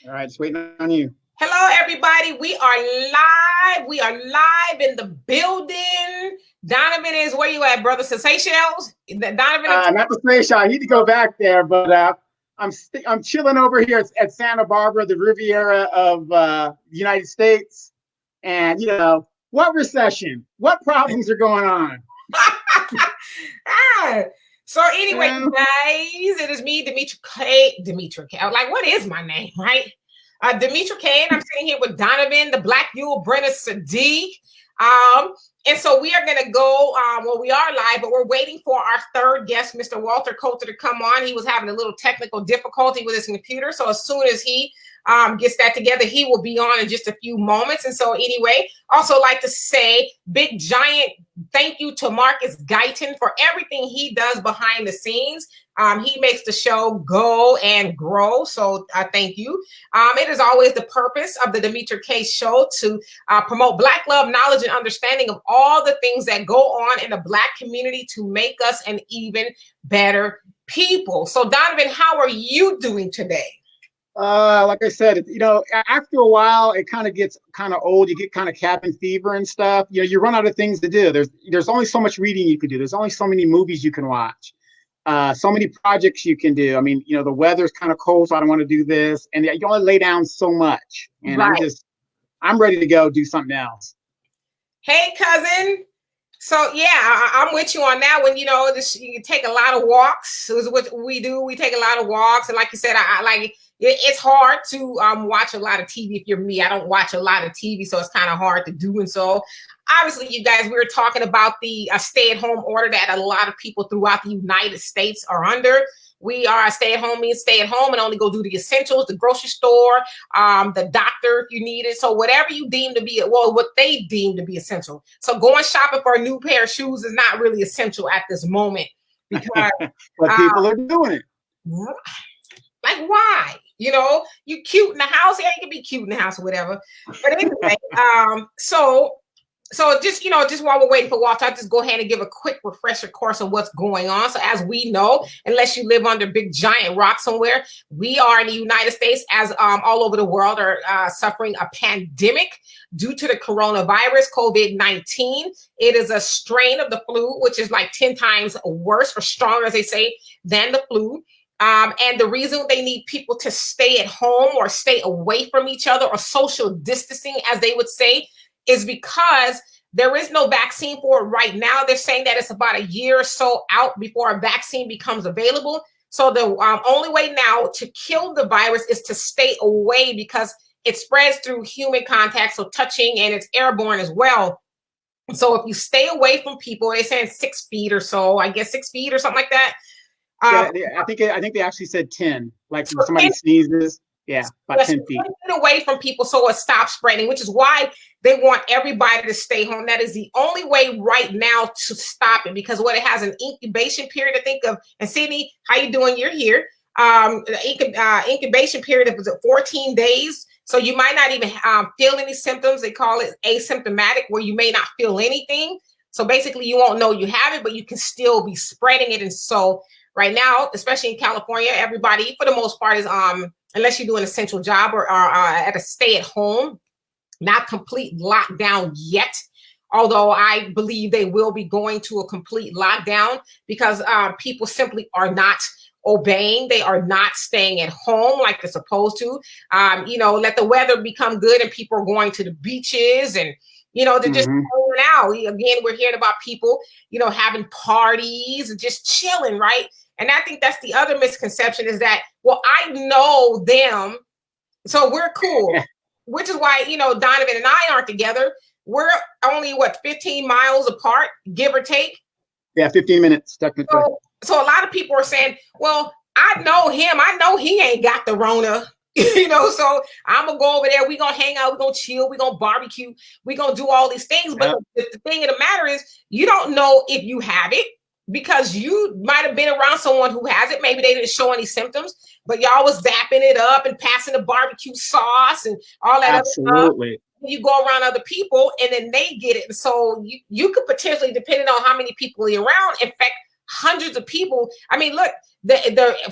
All right, just waiting on you. Hello, everybody. We are live. We are live in the building. Donovan is where you at, brother? Seychelles? Donovan? Not the Seychelles. I need to go back there, but I'm chilling over here at Santa Barbara, the Riviera of the United States. And what recession? What problems are going on? So anyway, guys, it is me, Demetra K. Like, what is my name, right? Demetra K. And I'm sitting here with Donovan, the Black Yule, Brenna Sadiq. And so we are going to go, we are live, but we're waiting for our third guest, Mr. Walter Coulter, to come on. He was having a little technical difficulty with his computer. So as soon as he gets that together, he will be on in just a few moments. And so anyway, also like to say big giant thank you to Marcus Guyton for everything he does behind the scenes. He makes the show go and grow. So thank you. It is always the purpose of the Demetra K Show to promote Black love, knowledge, and understanding of all the things that go on in the Black community to make us an even better people. So Donovan, how are you doing today? Like I said, after a while, it kind of gets kind of old. You get kind of cabin fever and stuff. You run out of things to do. There's only so much reading you can do. There's only so many movies you can watch. So many projects you can do. I mean, the weather's kind of cold, so I don't want to do this. And you only lay down so much. And right. I'm ready to go do something else. Hey, cousin. So yeah, I'm with you on that one. You take a lot of walks. Is what we do. We take a lot of walks, and like you said, I like. It's hard to watch a lot of TV. If you're me, I don't watch a lot of TV, so it's kind of hard to do. And so, obviously, you guys, we were talking about the stay-at-home order that a lot of people throughout the United States are under. We are stay-at-home means stay at home and only go do the essentials, the grocery store, the doctor if you need it. So whatever you deem to be, what they deem to be essential. So going shopping for a new pair of shoes is not really essential at this moment because but people are doing it. Like, why? You cute in the house. Yeah, you can be cute in the house or whatever. But anyway, so just while we're waiting for Walter, I'll just go ahead and give a quick refresher course on what's going on. So as we know, unless you live under big giant rock somewhere, we are in the United States, as all over the world are suffering a pandemic due to the coronavirus, COVID-19. It is a strain of the flu, which is like 10 times worse or stronger, as they say, than the flu. And the reason they need people to stay at home or stay away from each other or social distancing, as they would say, is because there is no vaccine for it right now. They're saying that it's about a year or so out before a vaccine becomes available. So the only way now to kill the virus is to stay away because it spreads through human contact, so touching, and it's airborne as well. So if you stay away from people, they're saying 6 feet or so, I guess 6 feet or something like that. I think they actually said 10. Like when somebody sneezes, about 10 feet away from people, so it stops spreading. Which is why they want everybody to stay home. That is the only way right now to stop it, because what it has an incubation period to think of. And Sydney, how you doing? You're here. The incubation period was 14 days. So you might not even feel any symptoms. They call it asymptomatic, where you may not feel anything. So basically, you won't know you have it, but you can still be spreading it. And so right now, especially in California, everybody, for the most part, is unless you do an essential job or at a stay-at-home, not complete lockdown yet. Although I believe they will be going to a complete lockdown because people simply are not obeying. They are not staying at home like they're supposed to. Let the weather become good and people are going to the beaches and they're just going out. Again, we're hearing about people, having parties and just chilling, right? And I think that's the other misconception is that, well, I know them, so we're cool, which is why, Donovan and I aren't together. We're only, 15 miles apart, give or take? Yeah, 15 minutes, technically. So a lot of people are saying, well, I know him. I know he ain't got the Rona. So I'm gonna go over there. We're gonna hang out. We're gonna chill. We're gonna barbecue. We're gonna do all these things. But the thing of the matter is, you don't know if you have it because you might have been around someone who has it. Maybe they didn't show any symptoms, but y'all was zapping it up and passing the barbecue sauce and all that. Absolutely. Other stuff. You go around other people and then they get it. So you could potentially, depending on how many people you're around, infect hundreds of people. I mean, look,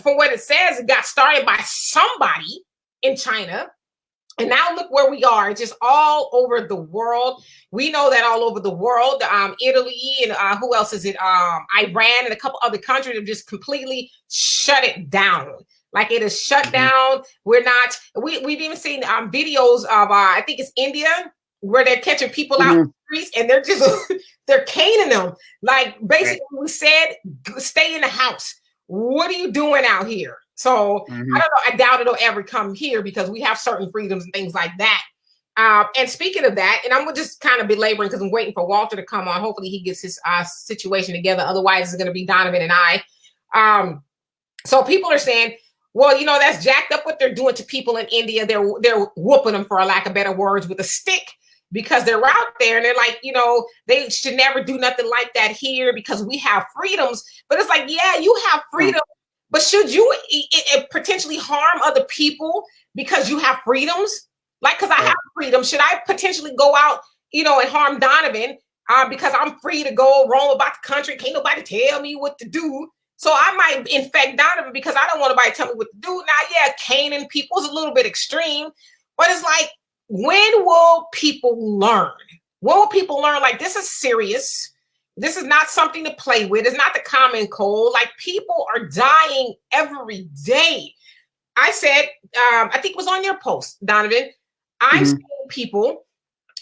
from what it says, it got started by somebody in China. And now look where we are, just all over the world. We know that all over the world, Italy and who else is it? Iran and a couple other countries have just completely shut it down. Like it is shut down. We've even seen videos of, I think it's India, where they're catching people out in the streets and they're just, they're caning them. Like basically we said, stay in the house. What are you doing out here? So I don't know. I doubt it'll ever come here because we have certain freedoms and things like that. And speaking of that, and I'm just kind of belaboring because I'm waiting for Walter to come on. Hopefully he gets his situation together. Otherwise, it's going to be Donovan and I. So people are saying, well, you know, that's jacked up what they're doing to people in India. They're whooping them, for a lack of better words, with a stick because they're out there and they're like, you know, they should never do nothing like that here because we have freedoms. But it's like, yeah, you have freedom. But should you potentially harm other people because you have freedoms? Like, because I have freedom, should I potentially go out, you know, and harm Donovan because I'm free to go roam about the country? Can't nobody tell me what to do. So I might infect Donovan because I don't want nobody to tell me what to do. Now, yeah, caning people is a little bit extreme, but it's like, when will people learn? When will people learn, like, this is serious? This is not something to play with. It's not the common cold. Like, people are dying every day. I said, I think it was on your post, Donovan. I'm seeing people,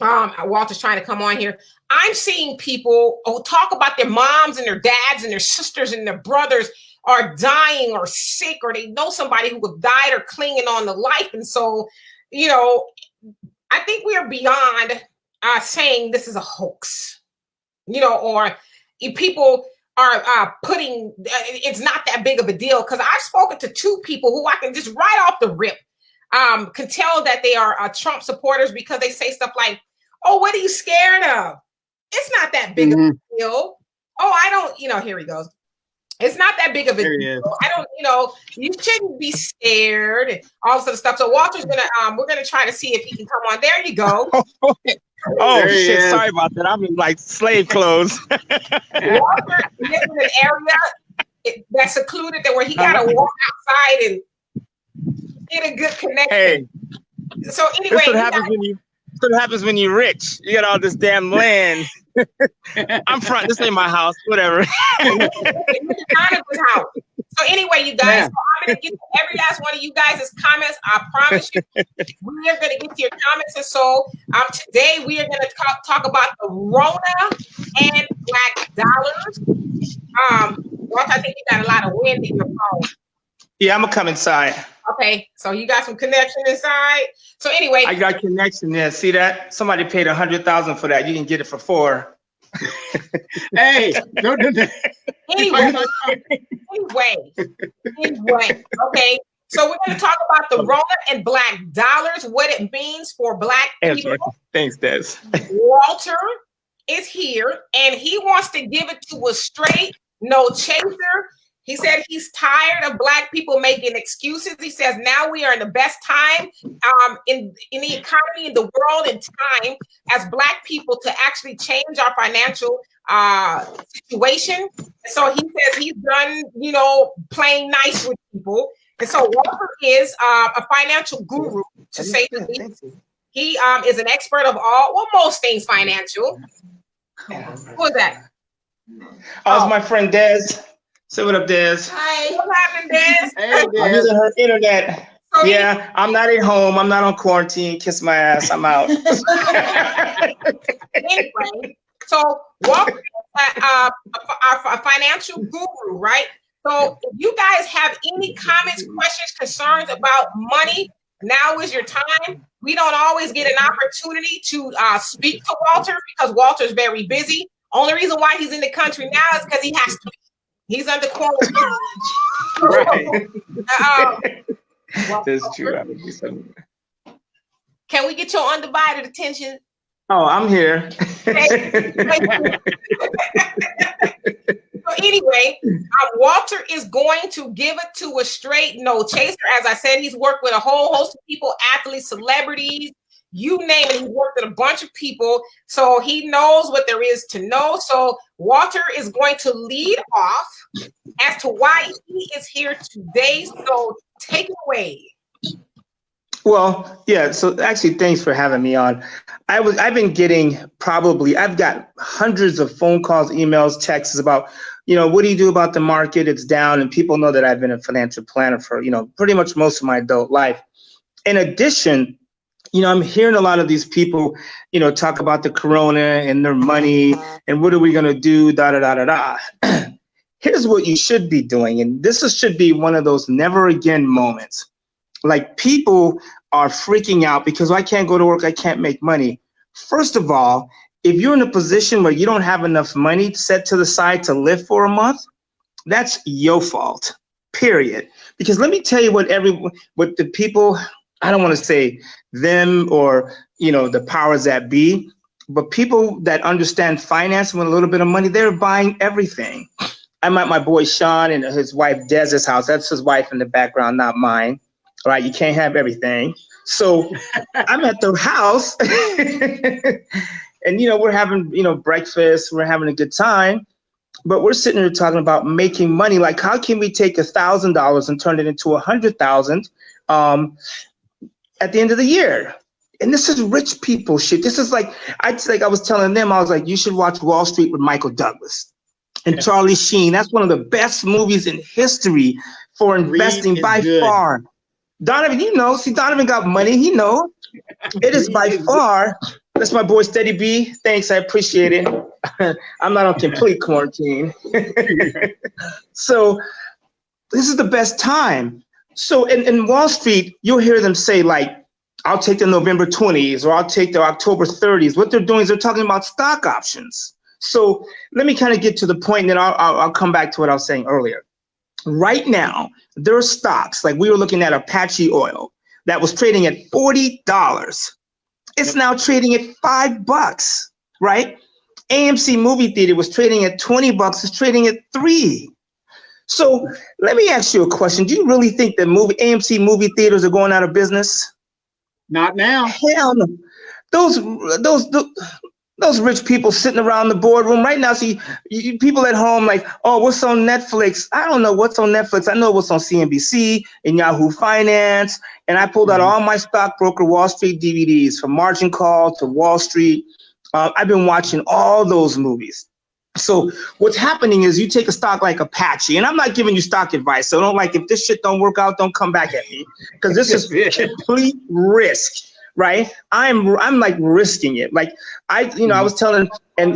Walter's trying to come on here. I'm seeing people talk about their moms and their dads and their sisters and their brothers are dying or sick, or they know somebody who have died or clinging on to life. And so, you know, I think we are beyond saying this is a hoax. You know, or people are putting, it's not that big of a deal. Because I've spoken to two people who I can just right off the rip can tell that they are Trump supporters because they say stuff like, oh, what are you scared of? It's not that big of a deal. Oh, I don't, you know, here he goes. It's not that big of a deal. I don't, you know, you shouldn't be scared and all this other stuff. So Walter's gonna, we're gonna try to see if he can come on. There you go. Oh shit! Sorry about that. I'm in like slave clothes. Walter lives in an area that's secluded, that where he gotta walk outside and get a good connection. Hey, so anyway, this what happens when you're rich. You got all this damn land. I'm front. This ain't my house. Whatever. So anyway, you guys, so I'm gonna get to every last one of you guys' comments. I promise you, we are gonna get to your comments. And so today we are gonna talk about the Rona and black dollars. Walter, I think you got a lot of wind in your phone. Yeah, I'm gonna come inside. Okay, so you got some connection inside. So anyway, I got connection there. See that? Somebody paid $100,000 for that. You can get it for $4. Hey, no. Anyway, okay. So we're going to talk about the Rona and black dollars, what it means for black people. Thanks, Des. Walter is here, and he wants to give it to us straight, no chaser. He said he's tired of black people making excuses. He says now we are in the best time in the economy, in the world, and time as black people to actually change our financial situation. So he says he's done, you know, playing nice with people. And so Walter is a financial guru, to say the least. He is an expert of most things financial. Who is that? It's my friend Des. Say what up, Des. Hi. What's happening, Des? Hey, Des. I'm using her internet. Yeah, I'm not at home. I'm not on quarantine. Kiss my ass. I'm out. Anyway, so Walter is a financial guru, right? So if you guys have any comments, questions, concerns about money, now is your time. We don't always get an opportunity to speak to Walter because Walter's very busy. Only reason why he's in the country now is because he has to be. He's under quarantine. Right. Well, That's true. can we get your undivided attention? Oh, I'm here. So anyway, Walter is going to give it to a straight no chaser. As I said, he's worked with a whole host of people, athletes, celebrities, you name it. He worked with a bunch of people, so he knows what there is to know. So Walter is going to lead off as to why he is here today. So take it away. Well, yeah. So actually, thanks for having me on. I've been getting I've got hundreds of phone calls, emails, texts about, what do you do about the market? It's down, and people know that I've been a financial planner for, pretty much most of my adult life. In addition, I'm hearing a lot of these people, talk about the corona and their money and what are we going to do, da da da da da. Here's what you should be doing, and should be one of those never again moments. Like, people are freaking out because I can't go to work, I can't make money. First of all, if you're in a position where you don't have enough money set to the side to live for a month, that's your fault, period. Because let me tell you what the people, I don't want to say them or, the powers that be, but people that understand finance with a little bit of money, they're buying everything. I'm at my boy Sean and his wife Dez's house. That's his wife in the background, not mine. All right, you can't have everything. So I'm at their house and, we're having, breakfast, we're having a good time, but we're sitting here talking about making money. Like, how can we take $1,000 and turn it into $100,000 at the end of the year? And this is rich people shit. This is like I was telling them, I was like, you should watch Wall Street with Michael Douglas and Charlie Sheen. That's one of the best movies in history for investing by far. Donovan, Donovan got money. He know. It is by far. That's my boy Steady B. Thanks, I appreciate it. I'm not on complete quarantine. So this is the best time. So in Wall Street, you'll hear them say, like, I'll take the November 20s or I'll take the October 30s. What they're doing is they're talking about stock options. So let me kind of get to the point, and then I'll come back to what I was saying earlier. Right now, there are stocks, like we were looking at Apache Oil, that was trading at $40. It's now trading at $5, right? AMC movie theater was trading at $20. It's trading at $3. So let me ask you a question. Do you really think that AMC movie theaters are going out of business? Not now. Hell no. Those rich people sitting around the boardroom right now. See, people at home like, oh, what's on Netflix? I don't know what's on Netflix. I know what's on CNBC and Yahoo Finance. And I pulled out all my stockbroker Wall Street DVDs from Margin Call to Wall Street. I've been watching all those movies. So what's happening is you take a stock like Apache, and I'm not giving you stock advice. So if this shit don't work out, don't come back at me, because this is complete risk. Right? I'm like risking it. Like I was telling, and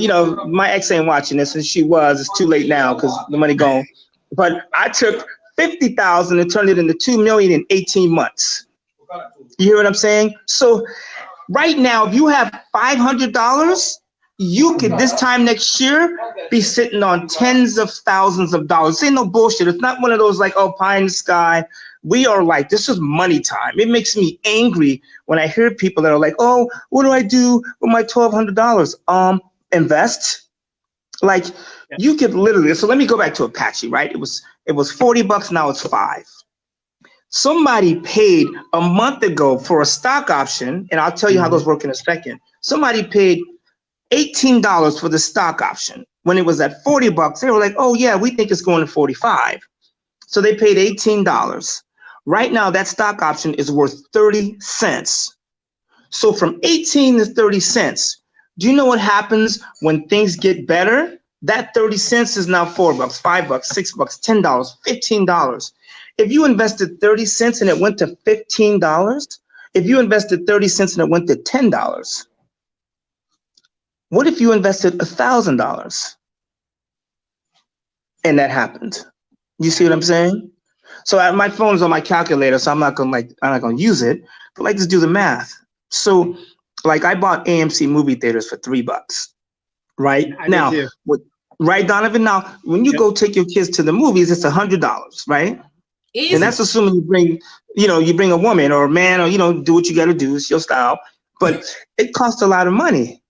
my ex ain't watching this, and she was. It's too late now because the money gone. But I took $50,000 and turned it into $2 million in 18 months. You hear what I'm saying? So right now, if you have $500, you could this time next year be sitting on tens of thousands of dollars. This ain't no bullshit. It's not one of those like, oh, pie in the sky. We are like, this is money time. It makes me angry when I hear people that are like, oh, what do I do with my $1,200? Invest. Like, you could literally, so let me go back to Apache, right? It was $40, now it's $5. Somebody paid a month ago for a stock option, and I'll tell you how those work in a second. Somebody paid $18 for the stock option. When it was at $40, they were like, oh yeah, we think it's going to 45. So they paid $18. Right now, that stock option is worth 30 cents. So from 18 to 30 cents, do you know what happens when things get better? That 30 cents is now $4, $5, $6, $10, $15. If you invested 30 cents and it went to $15, if you invested 30 cents and it went to $10, what if you invested $1,000 and that happened? You see what I'm saying? So my phone is on my calculator, so I'm not gonna use it, but like, just do the math. So like, I bought AMC movie theaters for $3, right? Now, right, Donovan? Now, when you go take your kids to the movies, it's $100, right? Easy. And that's assuming you bring a woman or a man, or do what you got to do. It's your style, but it costs a lot of money.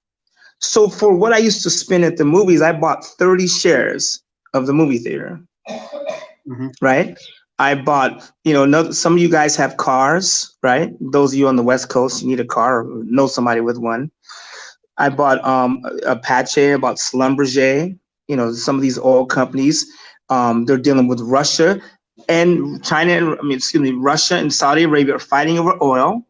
So for what I used to spend at the movies, I bought 30 shares of the movie theater, right? I bought, some of you guys have cars, right? Those of you on the West Coast, you need a car or know somebody with one. I bought Apache, I bought Schlumberger, some of these oil companies, they're dealing with Russia. and Russia and Saudi Arabia are fighting over oil,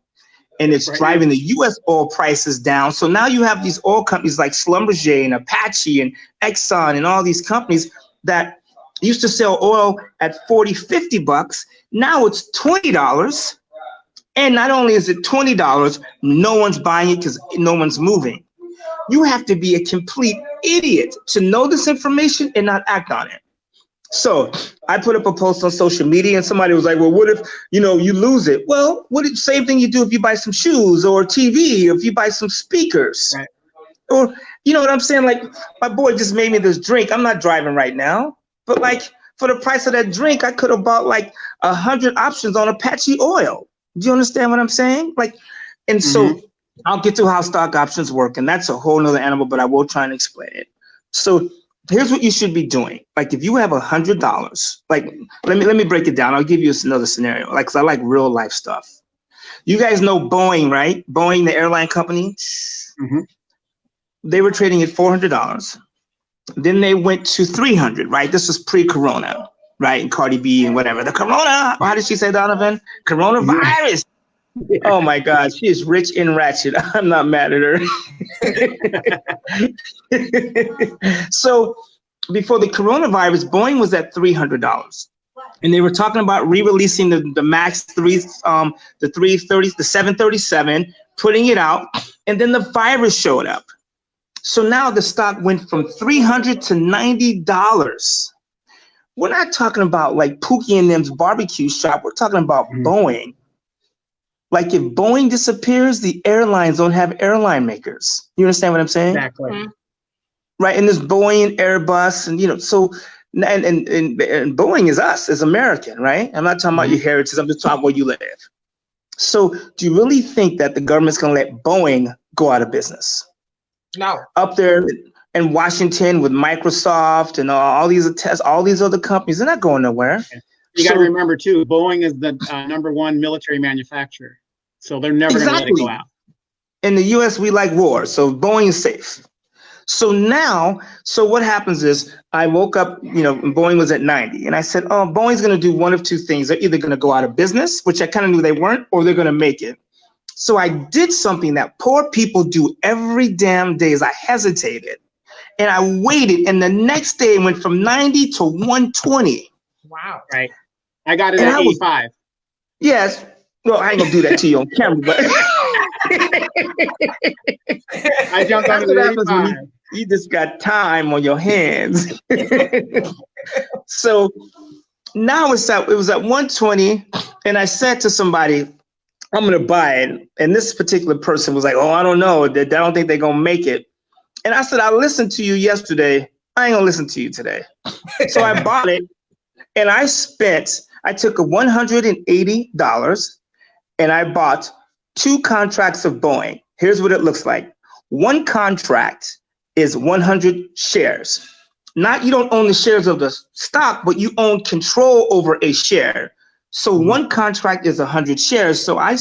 and it's driving the U.S. oil prices down. So now you have these oil companies like Schlumberger and Apache and Exxon and all these companies that used to sell oil at 40, 50 bucks. Now it's $20. And not only is it $20, no one's buying it because no one's moving. You have to be a complete idiot to know this information and not act on it. So I put up a post on social media and somebody was like, well, what if, you lose it? Well, same thing you do if you buy some shoes or TV, or if you buy some speakers, right? Or, you know what I'm saying? Like, my boy just made me this drink. I'm not driving right now, but like for the price of that drink, I could have bought like 100 options on Apache oil. Do you understand what I'm saying? Like, and so I'll get to how stock options work, and that's a whole nother animal, but I will try and explain it. So here's what you should be doing. Like, if you have $100, like, let me break it down. I'll give you another scenario, like, 'cause I like real life stuff. You guys know Boeing, right? Boeing, the airline company. They were trading at $400. Then they went to $300, right? This was pre-corona, right? And Cardi B and whatever. The corona, how did she say, Donovan? Coronavirus. Oh my God, she is rich and ratchet. I'm not mad at her. So before the coronavirus, Boeing was at $300. And they were talking about re-releasing the MAX 3, the 330, the 737, putting it out. And then the virus showed up. So now the stock went from $300 to $90. We're not talking about like Pookie and them's barbecue shop. We're talking about Boeing. Like, if Boeing disappears, the airlines don't have airline makers. You understand what I'm saying? Exactly. Right. And there's Boeing, Airbus, and so and Boeing is us as American, right? I'm not talking about your heritage. I'm just talking about where you live. So do you really think that the government's going to let Boeing go out of business? No. Up there in Washington with Microsoft and all these other companies, they're not going nowhere. You got to remember too, Boeing is the #1 military manufacturer, so they're never going to let it go out. In the U.S., we like war, so Boeing is safe. So now, what happens is I woke up, and Boeing was at 90, and I said, oh, Boeing's going to do one of two things. They're either going to go out of business, which I kind of knew they weren't, or they're going to make it. So I did something that poor people do every damn day. Is I hesitated, and I waited, and the next day it went from 90 to 120. Wow. Right. I got it at 85. Yes. Well, I ain't gonna do that to you on camera, but I jumped on it at 85. You just got time on your hands. So now it was at 120, and I said to somebody, I'm gonna buy it. And this particular person was like, oh, I don't know. I don't think they're gonna make it. And I said, I listened to you yesterday. I ain't gonna listen to you today. So I bought it, and I took $180 and I bought 2 contracts of Boeing. Here's what it looks like. One contract is 100 shares. You don't own the shares of the stock, but you own control over a share. So one contract is 100 shares. So I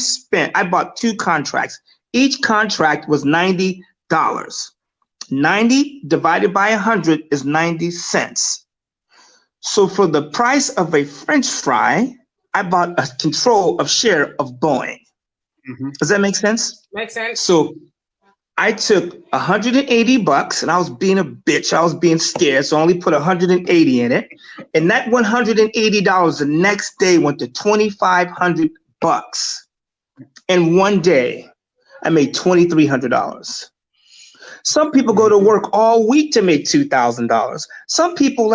bought 2 contracts. Each contract was $90. 90 divided by 100 is 90 cents. So for the price of a French fry, I bought a control of share of Boeing. Does that make sense? Makes sense. So I took $180 and I was being a bitch. I was being scared. So I only put 180 in it. And that $180 the next day went to $2,500. And one day I made $2,300. Some people go to work all week to make $2,000. Some people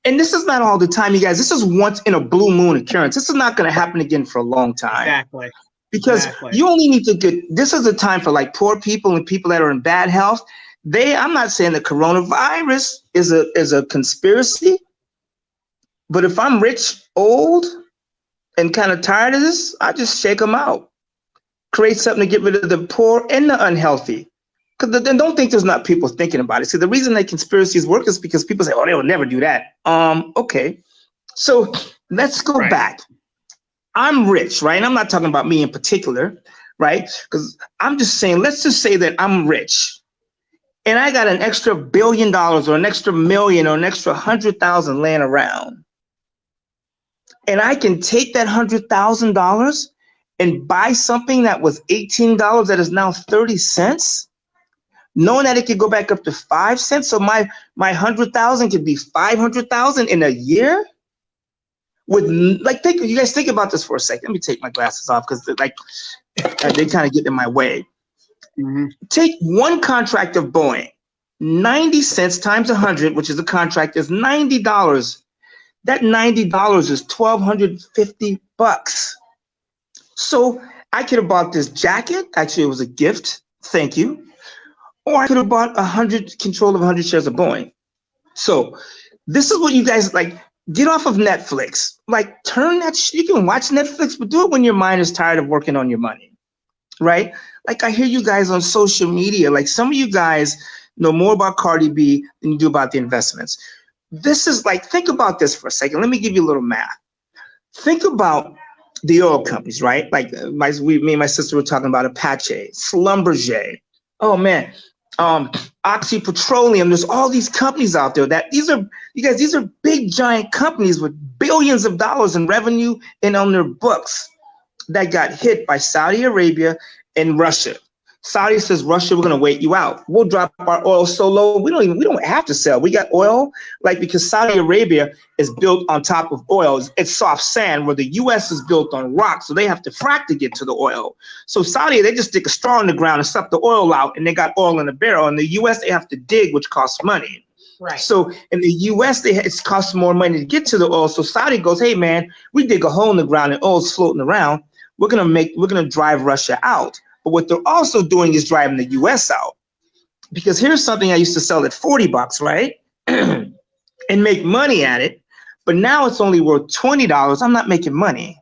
and this is not all the time, you guys. This is once in a blue moon occurrence. This is not going to happen again for a long time. Exactly. Because you only need to this is a time for poor people and people that are in bad health. I'm not saying the coronavirus is a conspiracy, but if I'm rich, old, and kind of tired of this, I just shake them out. Create something to get rid of the poor and the unhealthy. Because then don't think there's not people thinking about it. See, the reason that conspiracies work is because people say, oh, they will never do that. Okay. So let's go back. I'm rich, right? And I'm not talking about me in particular, right? Because I'm just saying, let's just say that I'm rich and I got an extra $1 billion or an extra million or an extra 100,000 laying around. and I can take that $100,000 and buy something that was $18 that is now 30 cents, knowing that it could go back up to 5 cents. So my 100,000 could be 500,000 in a year. With like, you guys think about this for a second. Let me take my glasses off because they kind of get in my way. Mm-hmm. Take one contract of Boeing, 90 cents times 100, which is a contract, is $90. That $90 is $1,250. So I could have bought this jacket. Actually, it was a gift. Thank you. Or I could have bought control of 100 shares of Boeing. So this is what you guys like. Get off of Netflix. Like, turn that. You can watch Netflix, but do it when your mind is tired of working on your money, right? Like, I hear you guys on social media. Like, some of you guys know more about Cardi B than you do about the investments. This is like, think about this for a second. Let me give you a little math. Think about the oil companies, right? Like, me and my sister were talking about Apache, Schlumberger. Oh man, Oxy Petroleum. There's all these companies out there that these are big giant companies with billions of dollars in revenue and on their books that got hit by Saudi Arabia and Russia. Saudi says, Russia, we're gonna wait you out. We'll drop our oil so low we don't have to sell. We got oil, like, because Saudi Arabia is built on top of oil. It's soft sand, where the US is built on rock, so they have to frack to get to the oil. So Saudi, they just stick a straw in the ground and suck the oil out, and they got oil in a barrel. In the US, they have to dig, which costs money. Right. So in the US, it costs more money to get to the oil. So Saudi goes, hey man, we dig a hole in the ground and oil's floating around. We're gonna drive Russia out. But what they're also doing is driving the US out. Because here's something I used to sell at $40, right? And make money at it. But now it's only worth $20. I'm not making money.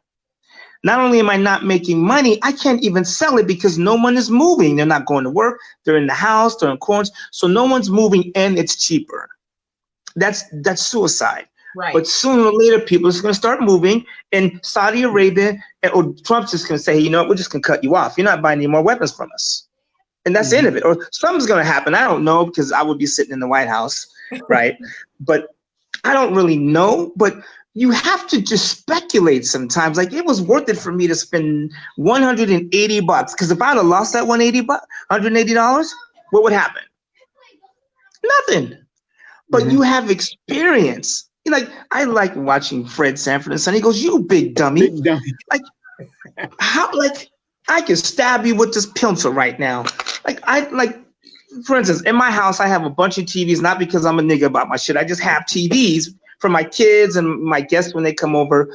Not only am I not making money, I can't even sell it because no one is moving. They're not going to work. They're in the house. They're in quarantine. So no one's moving, and it's cheaper. That's suicide. Right. But sooner or later, people are going to start moving, and Saudi Arabia or Trump's just going to say, hey, you know what, we're just going to cut you off. You're not buying any more weapons from us. And that's the end of it. Or something's going to happen. I don't know, because I would be sitting in the White House, right? But I don't really know. But you have to just speculate sometimes. Like, it was worth it for me to spend $180, because if I'd have lost that $180, what would happen? Nothing. But you have experience. Like, I like watching Fred Sanford and Son. He goes, you big dummy. Big dummy. Like, how, like, I can stab you with this pencil right now. For instance, in my house, I have a bunch of TVs, not because I'm a nigga about my shit. I just have TVs for my kids and my guests when they come over.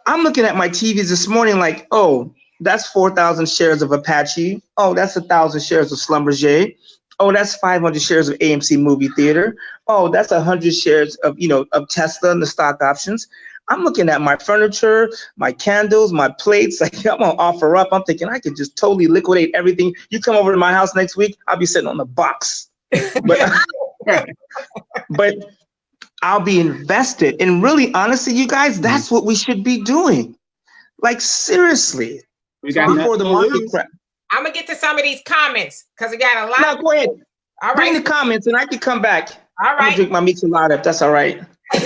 I'm looking at my TVs this morning like, oh, that's 4,000 shares of Apache. Oh, that's 1,000 shares of Schlumberger. Oh, that's 500 shares of AMC Movie Theater. Oh, that's 100 shares of Tesla and the stock options. I'm looking at my furniture, my candles, my plates. Like, I'm gonna offer up. I'm thinking I could just totally liquidate everything. You come over to my house next week, I'll be sitting on the box. But I'll be invested. And really, honestly, you guys, that's what we should be doing. Like, seriously. We got before the market crash. I'm gonna get to some of these comments because we got a lot. No, go ahead. All right. Bring the comments and I can come back. All I'm gonna right. drink my michelada if that's all right. All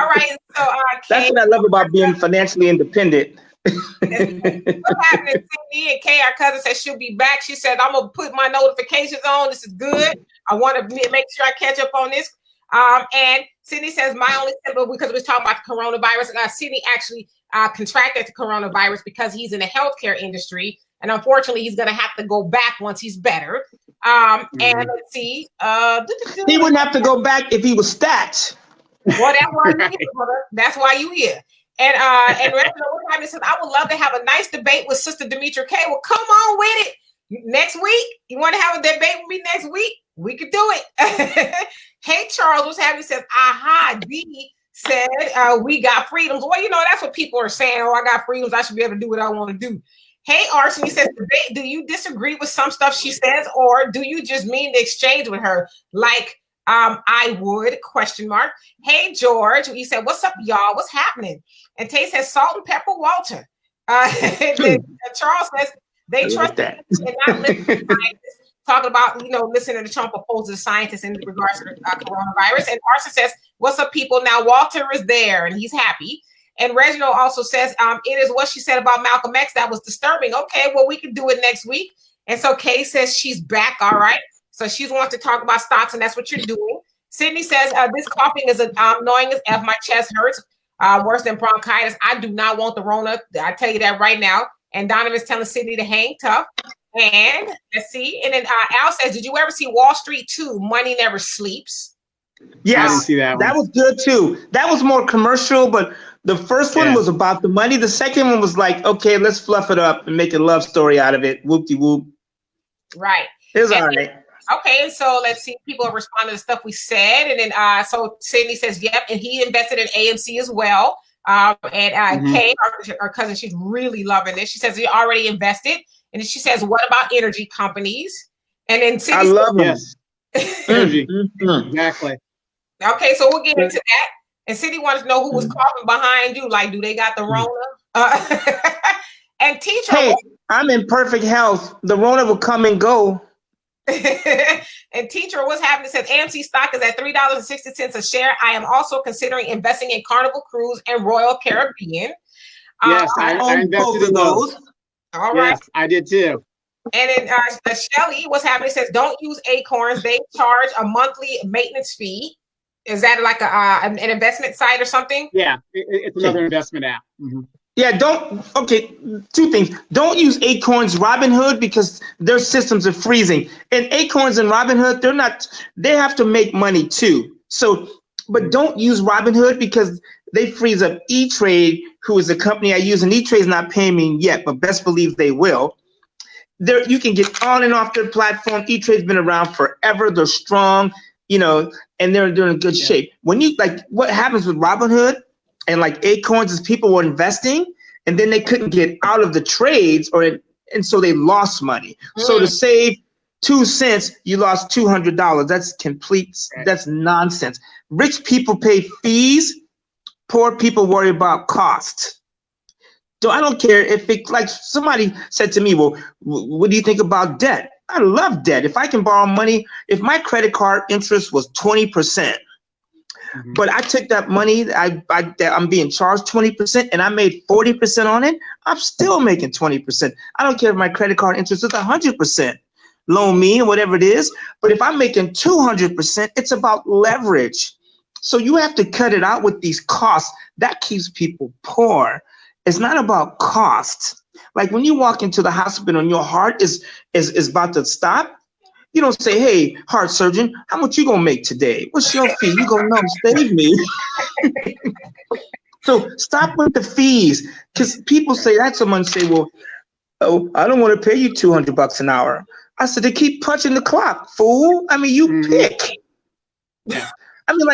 right. So, That's what I love about being financially independent. what's happening? Cindy and Kay, our cousin, said she'll be back. She said, I'm gonna put my notifications on. This is good. I want to make sure I catch up on this. And Sydney says, my only symptom, because we're talking about the coronavirus, Sydney actually contracted the coronavirus because he's in the healthcare industry. And unfortunately, he's going to have to go back once he's better. And let's see. He wouldn't have to go back if he was stacked. Well, that's why you're here, brother. That's why you here. And Reginald says, I would love to have a nice debate with Sister Demetra K. Well, come on with it. Next week, you want to have a debate with me next week? We could do it. Hey, Charles, what's happening? Says, aha, D said, we got freedoms. Well, that's what people are saying. Oh, I got freedoms. I should be able to do what I want to do. Hey, Arsene says, do you disagree with some stuff she says, or do you just mean to exchange with her? Like, I would, ? Hey, George, he said, what's up, y'all? What's happening? And Tay says, salt and pepper Walter. Charles says, they trust that and not listen to scientists. talking about, listening to Trump oppose the scientists in regards to the coronavirus. And Arson says, what's up, people? Now, Walter is there and he's happy. And Reginald also says, it is what she said about Malcolm X that was disturbing. Okay, well, we can do it next week. And so Kay says she's back. All right. So she wants to talk about stocks, and that's what you're doing. Sydney says, this coughing is annoying as F. My chest hurts worse than bronchitis. I do not want the Rona. I tell you that right now. And Donovan's telling Sydney to hang tough. And let's see. And then Al says, did you ever see Wall Street 2? Money Never Sleeps. Yes, I didn't see that one. That was good too. That was more commercial, but the first one was about the money. The second one was like, okay, let's fluff it up and make a love story out of it. Whoop-de-whoop. Right. It was all right. Okay, so let's see. People are responding to stuff we said. And then so Sydney says, yep, and he invested in AMC as well. Kay, our cousin, she's really loving this. She says he already invested. And then she says, what about energy companies? And then Sydney I love them. Yes. Energy. Exactly. Okay, so we'll get into that. And Sydney wants to know who was coughing behind you. Like, do they got the Rona? And teacher. Hey, I'm in perfect health. The Rona will come and go. And teacher, what's happening? Says AMC stock is at $3.60 a share. I am also considering investing in Carnival Cruise and Royal Caribbean. Yes, I invested in those. All right. Yes, I did too. And then Shelly, what's happening? Says don't use Acorns. They charge a monthly maintenance fee. Is that like an investment site or something? Yeah, it's another investment app. Mm-hmm. Yeah, two things. Don't use Acorns, Robinhood, because their systems are freezing. And Acorns and Robinhood, they have to make money too. So, but don't use Robinhood because they freeze up E-Trade, who is a company I use, and E-Trade is not paying me yet, but best believe they will. You can get on and off their platform. E-Trade's been around forever. They're strong, and they're in good shape. When what happens with Robinhood and like Acorns is people were investing and then they couldn't get out of the trades and so they lost money. So to save 2 cents, you lost $200. That's nonsense. Rich people pay fees. Poor people worry about cost. So I don't care if like somebody said to me, well, what do you think about debt? I love debt. If I can borrow money, if my credit card interest was 20%, but I took that money, I'm being charged 20% and I made 40% on it, I'm still making 20%. I don't care if my credit card interest is 100%. Loan me, whatever it is. But if I'm making 200%, it's about leverage. So you have to cut it out with these costs. That keeps people poor. It's not about cost. Like when you walk into the hospital and your heart is about to stop, you don't say, hey, heart surgeon, how much you gonna make today? What's your fee? You gonna save me. So stop with the fees. Because people say that, someone say, well, oh, I don't want to pay you $200 an hour. I said, they keep punching the clock, fool. I mean, you pick. Yeah. I mean,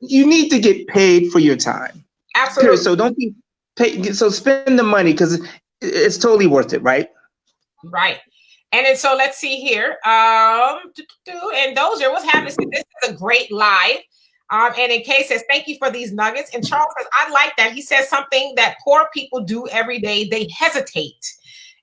you need to get paid for your time. Absolutely. So don't be paid. So spend the money because it's totally worth it, right? Right. And then so let's see here. And Dozier, what's happening? So this is a great live. And in Kay says, thank you for these nuggets. And Charles says, I like that. He says something that poor people do every day. They hesitate.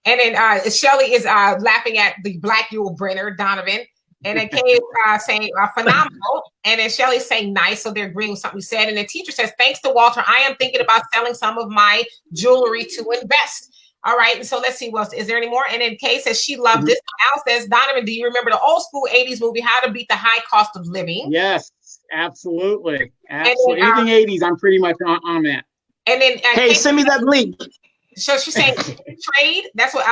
And then Shelly is laughing at the Black Yule Brenner, Donovan. And then Kay is saying phenomenal. And then Shelly's saying nice. So they're agreeing with something we said. And the teacher says, thanks to Walter, I am thinking about selling some of my jewelry to invest. All right. And so let's see. Well, is there any more? And then Kay says she loved this. Al says, Donovan, do you remember the old school 80s movie, How to Beat the High Cost of Living? Yes, absolutely. Absolutely. Anything 80s, I'm pretty much on that. And then hey, send me that link. So she's saying trade. That's what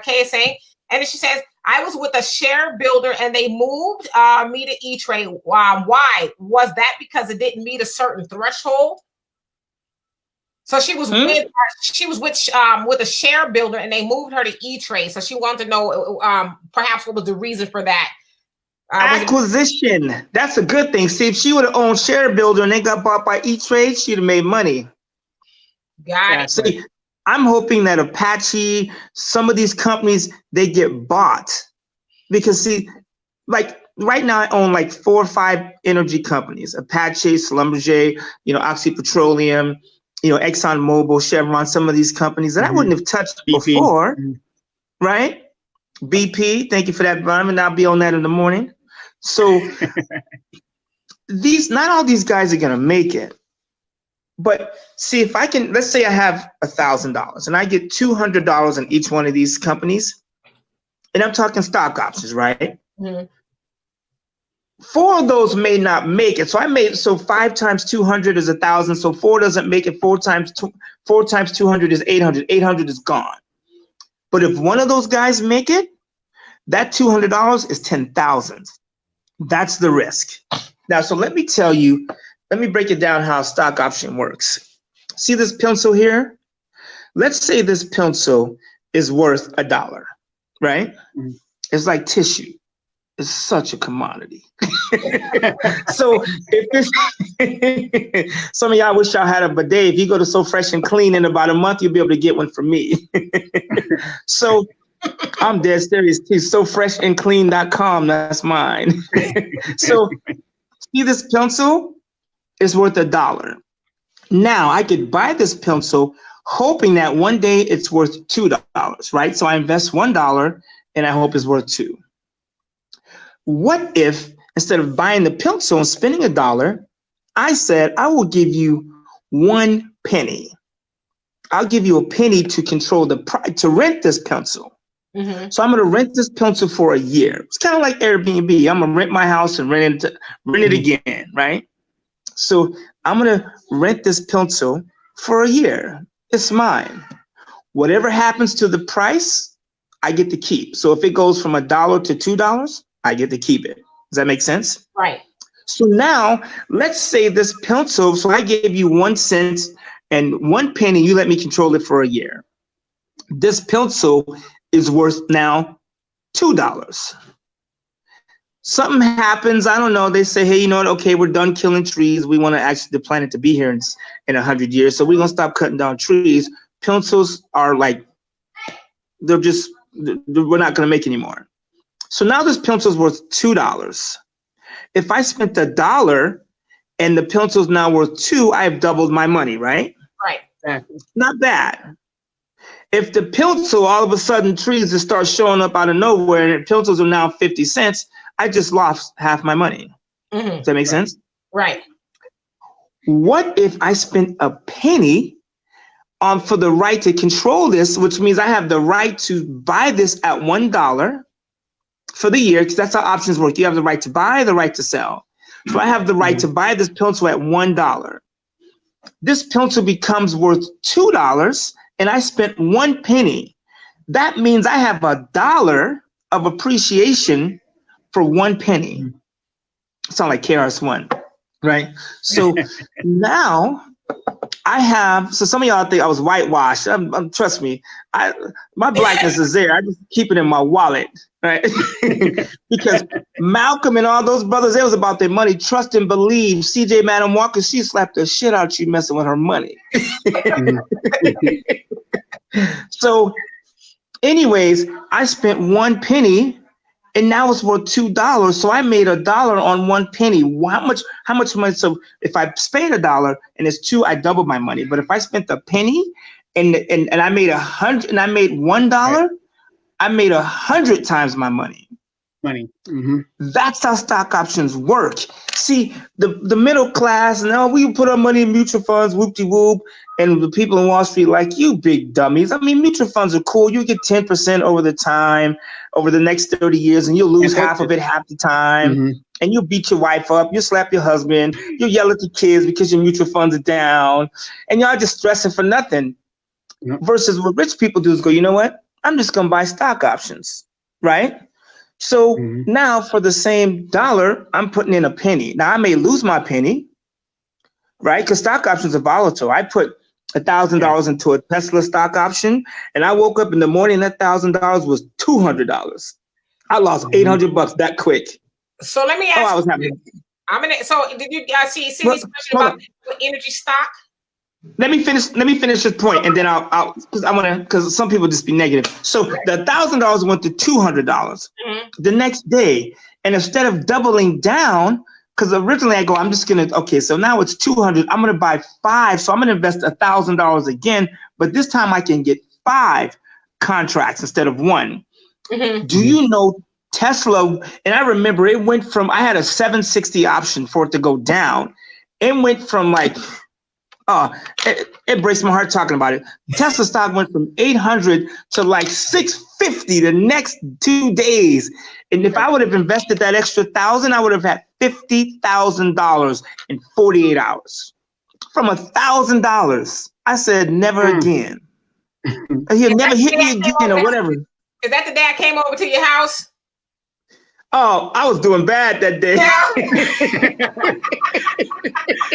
Kay is saying. And then she says, I was with a share builder and they moved me to E-Trade. Why? Was that because it didn't meet a certain threshold? So she was with a share builder and they moved her to E-Trade. So she wanted to know perhaps what was the reason for that. Acquisition. That's a good thing. See, if she would have owned share builder and they got bought by E-Trade, she'd have made money. Got it. See, I'm hoping that Apache, some of these companies, they get bought. Because see, like right now I own like 4 or 5 energy companies, Apache, Schlumberger, Oxy Petroleum, ExxonMobil, Chevron, some of these companies that I wouldn't have touched before, right? BP, thank you for that, Brian. I'll be on that in the morning. So not all these guys are gonna make it. But see, if I can, let's say I have $1,000 and I get $200 in each one of these companies, and I'm talking stock options, right? Mm-hmm. 4 of those may not make it. So 5 times 200 is 1,000. So 4 doesn't make it. 4 times 200 is 800. 800 is gone. But if one of those guys make it, that $200 is 10,000. That's the risk. Now, so let me break it down how a stock option works. See this pencil here? Let's say this pencil is worth $1, right? Mm-hmm. It's like tissue. It's such a commodity. So if this, some of y'all wish y'all had a bidet. If you go to So Fresh and Clean in about a month, you'll be able to get one from me. So I'm dead serious too. SoFreshandClean.com, that's mine. So see this pencil is worth $1. Now I could buy this pencil hoping that one day it's worth $2, right? So I invest $1 and I hope it's worth $2. What if instead of buying the pencil and spending $1, I said, I will give you 1 penny. I'll give you a penny to control the price, to rent this pencil. Mm-hmm. So I'm going to rent this pencil for a year. It's kind of like Airbnb. I'm going to rent my house and rent it again, right? So I'm going to rent this pencil for a year. It's mine. Whatever happens to the price, I get to keep. So if it goes from $1 to $2, I get to keep it. Does that make sense? Right. So now let's say this pencil, so I gave you 1 cent and 1 penny, you let me control it for a year. This pencil is worth now $2. Something happens, I don't know, they say, hey, you know what, okay, we're done killing trees. We want to actually the planet to be here in 100 years. So we're going to stop cutting down trees. Pencils are like, we're not going to make any more. So now this pencil is worth $2. If I spent $1 and the pencil is now worth $2, I have doubled my money, right? Right. Exactly. Not bad. If the pencil, all of a sudden trees just start showing up out of nowhere and pencils are now 50 cents, I just lost half my money. Mm-hmm. Does that make sense? Right. What if I spent a penny for the right to control this, which means I have the right to buy this at $1 for the year, because that's how options work. You have the right to buy, the right to sell. So I have the right to buy this pencil at $1. This pencil becomes worth $2 and I spent 1 penny. That means I have $1 of appreciation for 1 penny. Sound like KRS-One, right? So now I have, so some of y'all think I was whitewashed. Trust me, my blackness is there. I just keep it in my wallet, right? Because Malcolm and all those brothers, it was about their money. Trust and believe. CJ Madam Walker, she slapped the shit out you messing with her money. So anyways, I spent 1 penny and now it's worth $2. So I made $1 on 1 penny. How much money? So if I spent $1 and it's 2, I doubled my money. But if I spent a penny and I made 100 and I made $1, I made 100 times my money. Mm-hmm. That's how stock options work. See, the middle class, no, we put our money in mutual funds, whoop-de-whoop, and the people in Wall Street like, you big dummies. I mean, mutual funds are cool. You get 10% over the time, over the next 30 years, and you'll lose half of it half the time. Mm-hmm. And you'll beat your wife up, you'll slap your husband, you'll yell at the kids because your mutual funds are down, and y'all just stressing for nothing. Yep. Versus what rich people do is go, you know what? I'm just going to buy stock options, right? So now for the same $1, I'm putting in a penny. Now I may lose my penny, right? Because stock options are volatile. I put $1,000 into a Tesla stock option, and I woke up in the morning, that $1,000 was $200. I lost $800 that quick. So let me ask I was happy. So did you guys see this question about energy stock? Let me finish this point, and then I'll because some people just be negative. So the $1,000 went to $200 the next day, and instead of doubling down, because originally I go, I'm just gonna so now it's $200. I'm gonna buy 5, so I'm gonna invest $1,000 again, but this time I can get 5 contracts instead of 1. Mhm. Do you know Tesla? And I remember it went from, I had a 760 option for it to go down. It went from like, it breaks my heart talking about it. Tesla stock went from 800 to like 650 the next 2 days. And if I would have invested that extra 1,000, I would have had $50,000 in 48 hours. From $1,000, I said never again. He'll never hit me again or whatever. Is that the day I came over to your house? Oh, I was doing bad that day.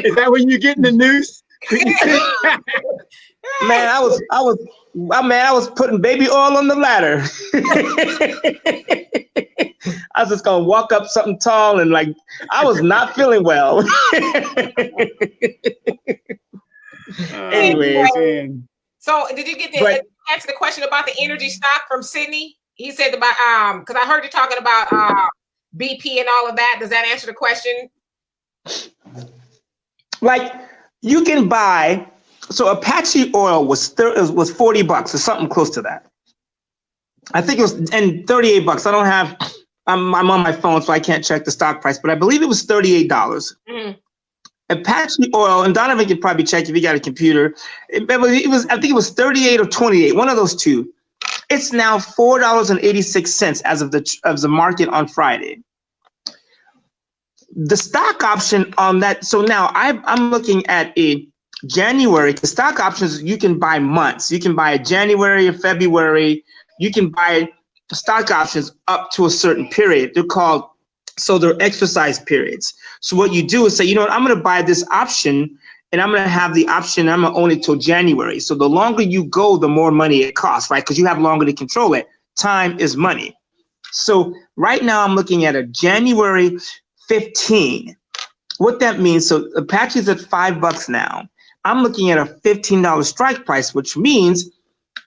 Is that when you get in the noose? Man, I was putting baby oil on the ladder. I was just gonna walk up something tall and like I was not feeling well. Anyway, so did you get to answer the question about the energy stock from Sydney? He said about because I heard you talking about BP and all of that. Does that answer the question? Like you can buy, so Apache oil was $40 or something close to that. I think it was, and $38. I don't have, I'm on my phone, so I can't check the stock price, but I believe it was $38. Mm-hmm. Apache oil, and Donovan can probably check if you got a computer. It was, I think it was 38 or 28, one of those two. It's now $4.86 as of the market on Friday. The stock option on that, so now I'm looking at a January, the stock options, you can buy months. You can buy a January or February. You can buy stock options up to a certain period. They're called, so they're exercise periods. So what you do is say, you know what, I'm going to buy this option and I'm going to have the option, I'm going to own it till January. So the longer you go, the more money it costs, right? Because you have longer to control it. Time is money. So right now I'm looking at a January 15. What that means, so Apache's at $5 now. I'm looking at a $15 strike price, which means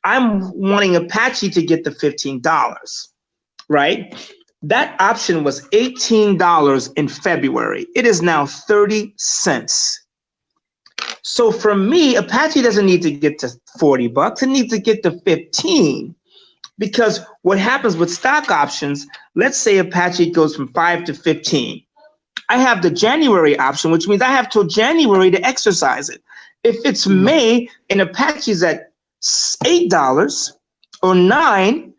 I'm wanting Apache to get the $15, right? That option was $18 in February. It is now 30 cents. So for me, Apache doesn't need to get to $40. It needs to get to 15. Because what happens with stock options, let's say Apache goes from 5 to 15. I have the January option, which means I have till January to exercise it. If it's May and Apache's at $8 or $9,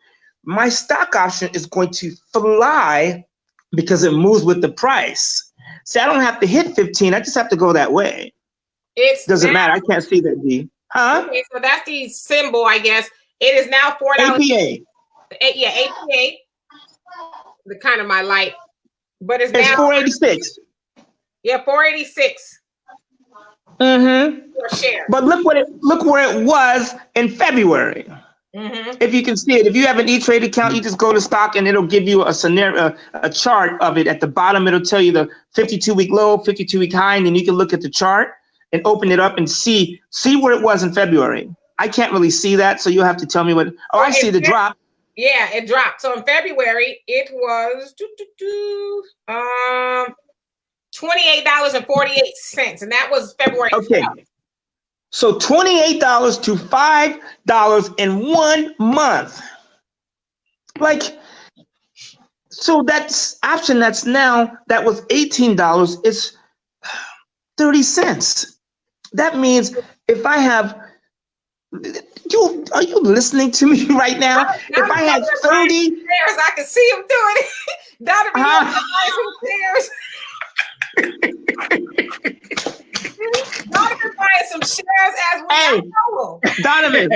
my stock option is going to fly because it moves with the price. See, I don't have to hit 15. I just have to go that way. Doesn't matter. I can't see that, D. Huh? Okay, so that's the symbol, I guess. It is now $4. APA. Yeah, APA. The kind of my light. But it's now $4.86. Yeah, $4.86. Mm-hmm. Per share. But look where it was in February. Mm-hmm. If you can see it, if you have an E-Trade account, you just go to stock and it'll give you a scenario, a chart of it. At the bottom, it'll tell you the 52-week low, 52-week high, and then you can look at the chart and open it up and see where it was in February. I can't really see that, so you'll have to tell me what. Oh, I see the drop. Yeah, it dropped. So in February, it was $28.48, and that was February. Okay. 12th. So $28 to $5 in 1 month. Like, so that's option that was $18 is 30 cents. That means if I have, are you listeing to me right now? If I had 30 shares, I can see him doing it. That'd be Donovan buying some shares as well. Hey, Donovan.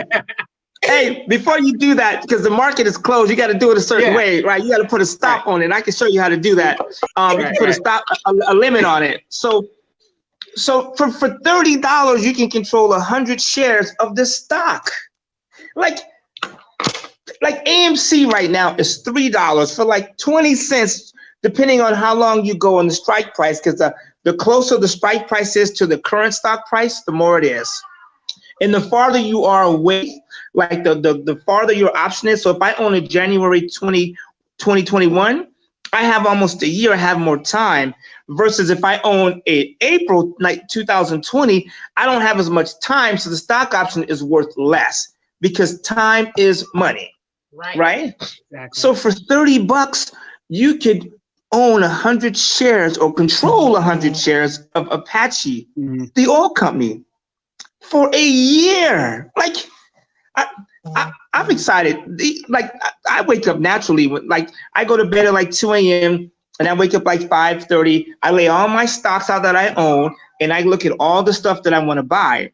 Hey, before you do that, because the market is closed, you got to do it a certain way, right? You got to put a stop on it. I can show you how to do that. You can put a limit on it. So for $30, you can control 100 shares of this stock. Like AMC right now is $3 for like 20 cents, depending on how long you go on the strike price, because the closer the strike price is to the current stock price, the more it is. And the farther you are away, like the farther your option is. So if I own a January 2021, I have almost a year, I have more time. Versus if I own a April 2020, I don't have as much time, so the stock option is worth less because time is money. right? Exactly. So for $30, you could own 100 shares or control 100 shares of Apache, the oil company, for a year. Like, I'm excited. I wake up naturally. Like, I go to bed at like 2 a.m. and I wake up like 5:30. I lay all my stocks out that I own, and I look at all the stuff that I want to buy.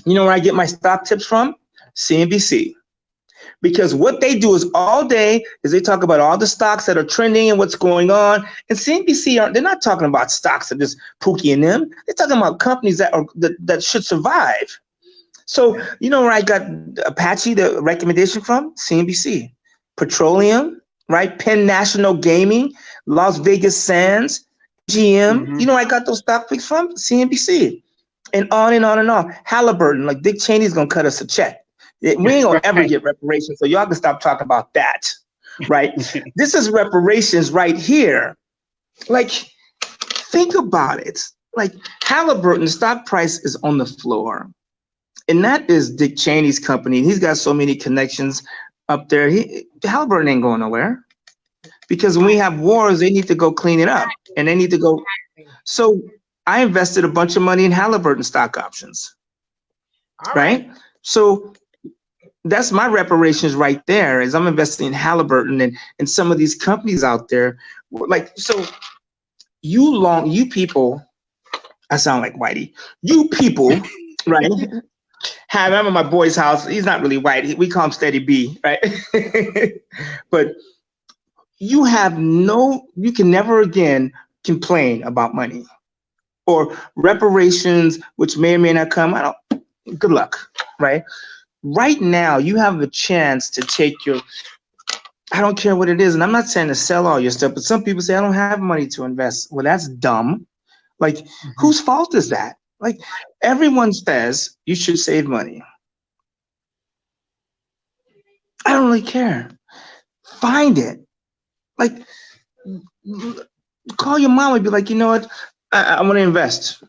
You know where I get my stock tips from? CNBC. Because what they do is all day is they talk about all the stocks that are trending and what's going on. And CNBC, they're not talking about stocks that just Pookie and them. They're talking about companies that should survive. So you know where I got Apache, the recommendation from? CNBC. Petroleum, right? Penn National Gaming, Las Vegas Sands, GM. You know where I got those stock picks from? CNBC. And on and on and on. Halliburton, like Dick Cheney's gonna cut us a check. We ain't gonna ever get reparations, so y'all can stop talking about that, right? This is reparations right here. Like, think about it. Like, Halliburton, the stock price is on the floor. And that is Dick Cheney's company. He's got so many connections up there. Halliburton ain't going nowhere. Because when we have wars, they need to go clean it up. And they need to go. So I invested a bunch of money in Halliburton stock options. Right? So that's my reparations right there, is I'm investing in Halliburton and some of these companies out there. Like, so you people, I sound like Whitey. You people, right? I'm at my boy's house. He's not really white. We call him Steady B, right? But you can never again complain about money or reparations, which may or may not come. Good luck, right? Right now, you have a chance to take I don't care what it is, and I'm not saying to sell all your stuff, but some people say, I don't have money to invest. Well, that's dumb. Like, whose fault is that? Like, everyone says you should save money. I don't really care. Find it. Like, call your mom and be like, you know what? I want to invest.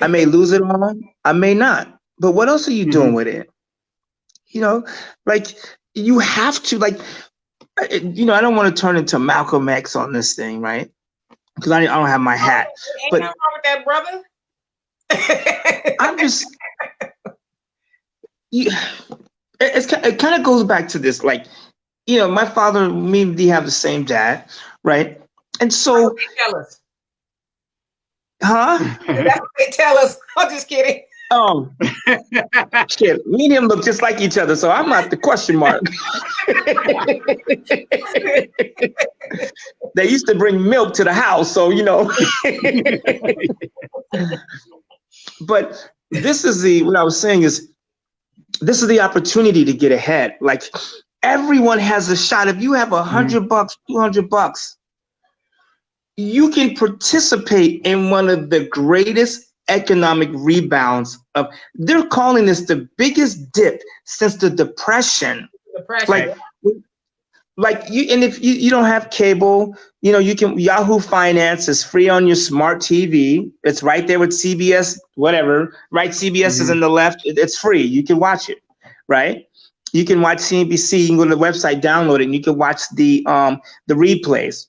I may lose it all. I may not. But what else are you doing with it? You know, like, you have to, like, you know, I don't want to turn into Malcolm X on this thing, right? Because I don't have my hat. Ain't nothing wrong with that, brother. I'm just, it kind of goes back to this, like, you know, my father, me and D have the same dad, right? And so, they tell us. Huh? That's what they tell us. I'm just kidding. Oh, shit. Me and him look just like each other, so I'm not the question mark. They used to bring milk to the house, so, you know. But this is what I was saying is, this is the opportunity to get ahead. Like, everyone has a shot. If you have $100, $200, you can participate in one of the greatest economic rebounds they're calling this the biggest dip since the Depression. Like you, and if you don't have cable, you know, you can, Yahoo Finance is free on your smart TV. It's right there with CBS, whatever, right? CBS is in the left. It's free. You can watch it, right? You can watch CNBC. You can go to the website, download it, and you can watch the replays.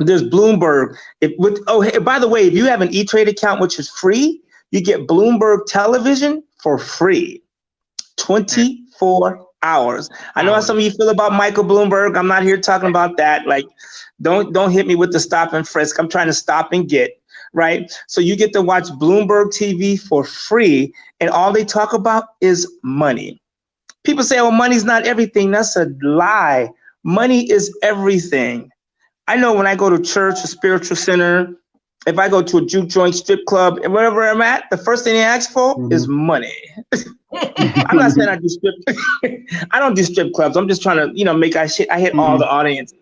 There's Bloomberg. Hey, by the way, if you have an E-Trade account, which is free, you get Bloomberg Television for free, 24 hours. I know how some of you feel about Michael Bloomberg. I'm not here talking about that. Like, don't hit me with the stop and frisk. I'm trying to stop and get, right? So you get to watch Bloomberg TV for free, and all they talk about is money. People say, oh, money's not everything. That's a lie. Money is everything. I know when I go to church, a spiritual center, if I go to a juke joint, strip club, and wherever I'm at, the first thing they ask for is money. I'm not saying I do strip. I don't do strip clubs. I'm just trying to, you know, I hit all the audience.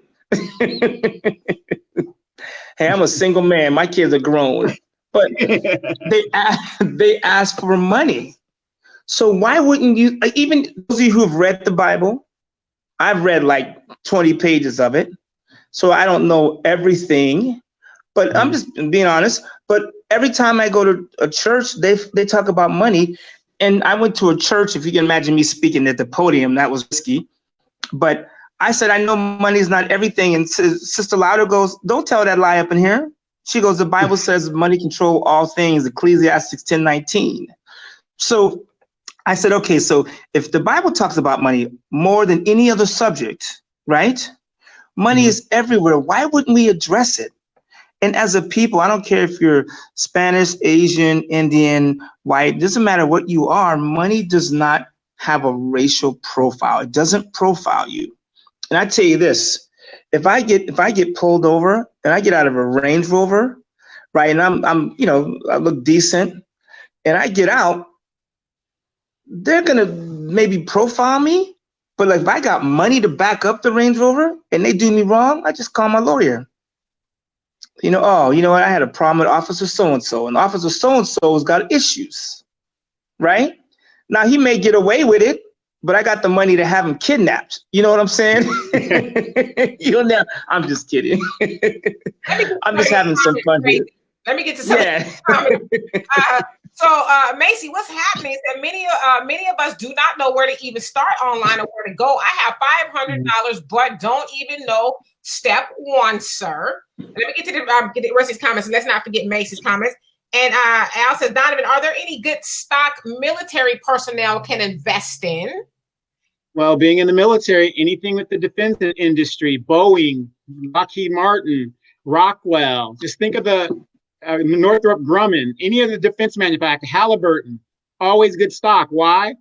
Hey, I'm a single man. My kids are grown, but they ask for money. So why wouldn't you? Like, even those of you who've read the Bible, I've read like 20 pages of it. So I don't know everything, but I'm just being honest. But every time I go to a church, they talk about money. And I went to a church, if you can imagine me speaking at the podium, that was risky. But I said, I know money is not everything. And Sister Lauder goes, don't tell that lie up in here. She goes, the Bible says money control all things, Ecclesiastes 10:19. So I said, okay, so if the Bible talks about money more than any other subject, right? Money is everywhere. Why wouldn't we address it? And as a people, I don't care if you're Spanish, Asian, Indian, white, doesn't matter what you are, money does not have a racial profile. It doesn't profile you. And I tell you this, if I get pulled over and I get out of a Range Rover, right, and I'm I look decent, and I get out, they're gonna maybe profile me, but like if I got money to back up the Range Rover and they do me wrong, I just call my lawyer. Oh, you know what? I had a problem with Officer so-and-so, and Officer so-and-so has got issues, right? Now he may get away with it, but I got the money to have him kidnapped. You know what I'm saying? I'm just kidding. I'm just having some fun here. Let me get to something. Yeah. So, Macy, what's happening is that many of us do not know where to even start online or where to go. I have $500, but don't even know step one, sir. Let me get to the rest of his comments. Let's not forget Macy's comments. And Al says, Donovan, are there any good stock military personnel can invest in? Well, being in the military, anything with the defense industry, Boeing, Lockheed Martin, Rockwell, just think of the Northrop Grumman, any of the defense manufacturers, Halliburton, always good stock. Why?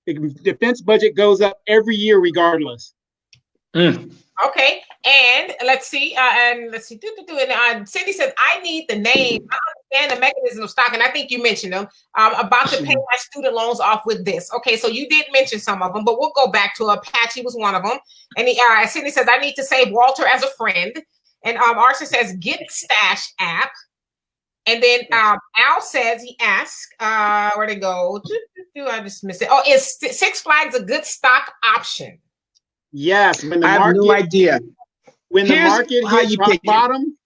The defense budget goes up every year regardless. Okay, and let's see. And Cindy says, I need the name. I understand the mechanism of stock, and I think you mentioned them. About to pay my student loans off with this. Okay, so you did mention some of them, but we'll go back to Apache was one of them. And Cindy says, I need to save Walter as a friend. And Arson says, get Stash app. And then Al says, he asked, where'd it go? I just missed it. Oh, is Six Flags a good stock option? Yes. When the I have no idea. When the market hits rock bottom,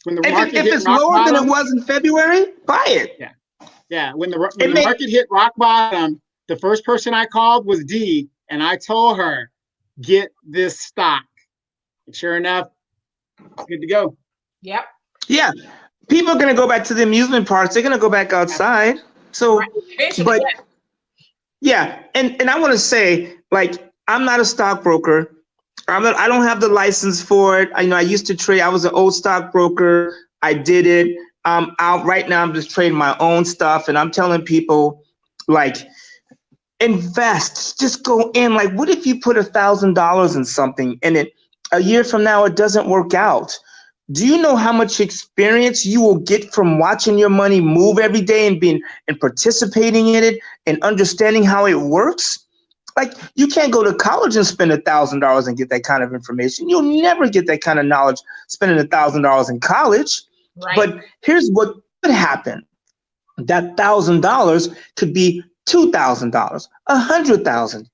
if it's lower than it was in February, buy it. Yeah. When the market hit rock bottom, the first person I called was Dee, and I told her, get this stock. And sure enough, it's good to go. Yep. Yeah. People are going to go back to the amusement parks. They're going to go back outside. So, but yeah. And I want to say, like, I'm not a stockbroker. I don't have the license for it. I used to trade. I was an old stockbroker. I did it. Out right now. I'm just trading my own stuff, and I'm telling people, like, invest. Just go in. Like, what if you put $1,000 in something, and a year from now it doesn't work out? Do you know how much experience you will get from watching your money move every day and participating in it and understanding how it works? Like, you can't go to college and spend $1,000 and get that kind of information. You'll never get that kind of knowledge spending $1,000 in college. Right. But here's what could happen. That $1,000 could be $2,000, $100,000.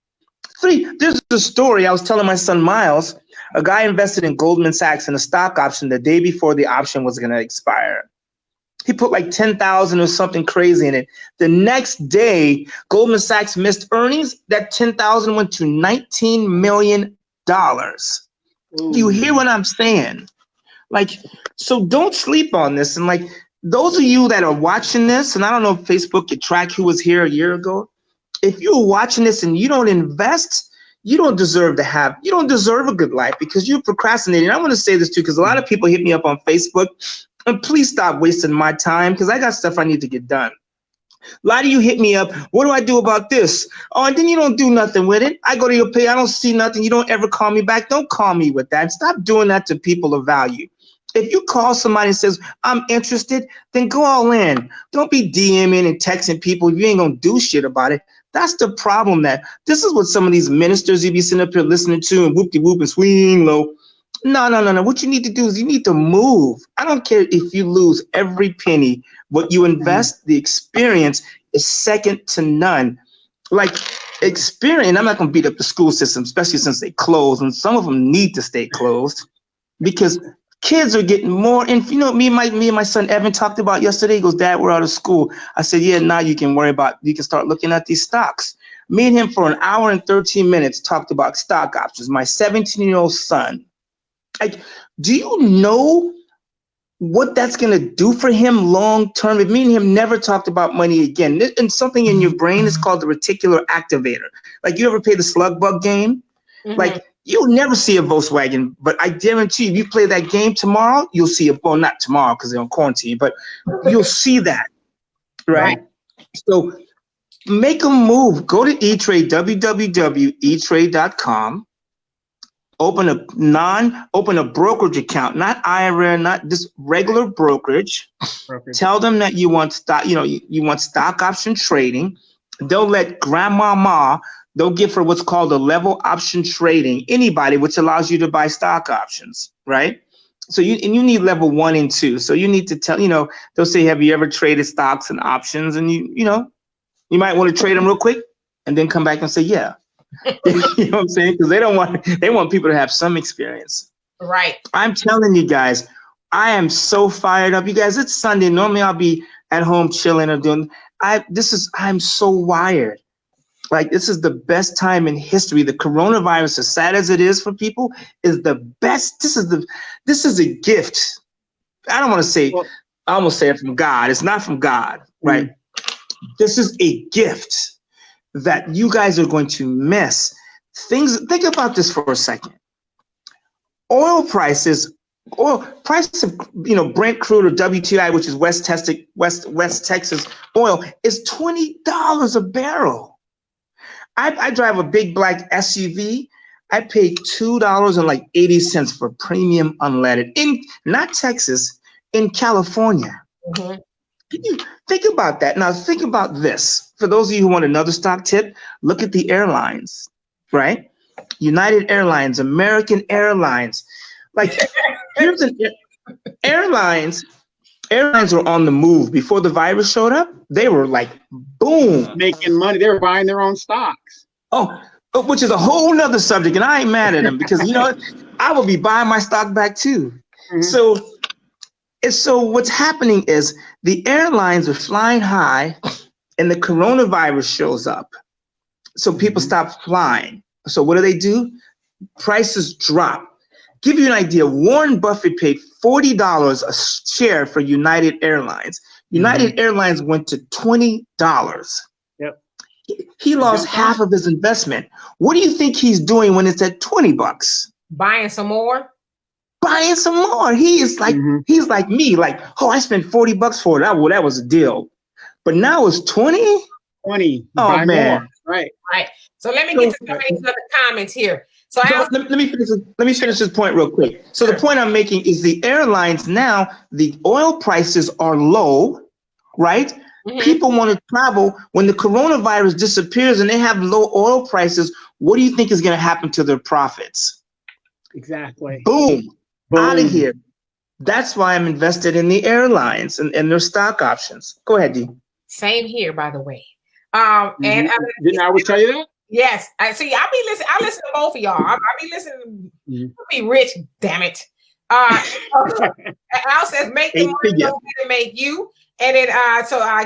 There's a story I was telling my son Miles. A guy invested in Goldman Sachs in a stock option the day before the option was going to expire. He put like 10,000 or something crazy in it. The next day, Goldman Sachs missed earnings. That 10,000 went to $19 million. Do you hear what I'm saying? Like, so don't sleep on this. And like, those of you that are watching this, and I don't know if Facebook could track who was here a year ago. If you're watching this and you don't invest, you don't deserve a good life because you're procrastinating. I want to say this too, because a lot of people hit me up on Facebook, and please stop wasting my time because I got stuff I need to get done. A lot of you hit me up. What do I do about this? Oh, and then you don't do nothing with it. I go to your page. I don't see nothing. You don't ever call me back. Don't call me with that. Stop doing that to people of value. If you call somebody and says, I'm interested, then go all in. Don't be DMing and texting people if you ain't going to do shit about it. That's the problem. That this is what some of these ministers you be sitting up here listening to and whoop-de-whoop and swing low. No. What you need to do is you need to move. I don't care if you lose every penny. What you invest, the experience is second to none. Like experience, I'm not going to beat up the school system, especially since they closed, and some of them need to stay closed because kids are getting more. And you know, me and my son Evan talked about yesterday. He goes, Dad, we're out of school. I said, yeah, now you can start looking at these stocks. Me and him for an hour and 13 minutes talked about stock options. My 17-year-old son. Like, do you know what that's going to do for him long term? If me and him never talked about money again, and something in your brain is called the reticular activator. Like, you ever play the slug bug game? Like, you'll never see a Volkswagen, but I guarantee you, if you play that game tomorrow, you'll see it. Well, not tomorrow because they're on quarantine, but you'll see that, right? So make a move. Go to E-Trade, www.etrade.com. Open a brokerage account, not IRA, not just regular brokerage. Tell them that you want stock, you want stock option trading. They'll let grandmama, they'll give her what's called a level option trading, anybody, which allows you to buy stock options, right? So you need level 1 and 2. So you need to tell, they'll say, have you ever traded stocks and options? And you might want to trade them real quick and then come back and say, yeah. You know what I'm saying? Because they want people to have some experience. Right. I'm telling you guys, I am so fired up. You guys, it's Sunday. Normally I'll be at home chilling or doing. I'm so wired. Like, this is the best time in history. The coronavirus, as sad as it is for people, is the best. This is a gift. I don't want to say. I almost say it from God. It's not from God, right? This is a gift that you guys are going to miss. Think about this for a second. Oil prices of Brent crude or WTI, which is West Texas oil, is $20 a barrel. I drive a big black SUV. I paid $2.80 for premium unleaded in not Texas, in California. Can you think about that? Now think about this. For those of you who want another stock tip, look at the airlines, right? United Airlines, American Airlines. Like, here's an airlines. Airlines were on the move before the virus showed up. They were like, boom, making money. They were buying their own stocks. Oh, which is a whole nother subject, and I ain't mad at them because I will be buying my stock back too. So what's happening is the airlines are flying high, and the coronavirus shows up. So people stop flying. So what do? Prices drop. Give you an idea, Warren Buffett paid $40 a share for United Airlines. United Airlines went to $20. Yep. He lost half of his investment. What do you think he's doing when it's at $20? Buying some more. Buying some more. He is like he's like me. Like, oh, I spent $40 for it. That was a deal. But now it's 20. 20. Oh man. More. Right. So let me get to some of these other comments here. So let me finish this point real quick. So the point I'm making is the airlines now, the oil prices are low, right? People want to travel. When the coronavirus disappears and they have low oil prices, what do you think is going to happen to their profits? Exactly. Boom. Out of here. That's why I'm invested in the airlines and their stock options. Go ahead, Dee. Same here, by the way. And didn't I always tell you that? Yes, I see. I listen to both of y'all. I be listening. Be rich, damn it. Al says, make the money don't make you. And then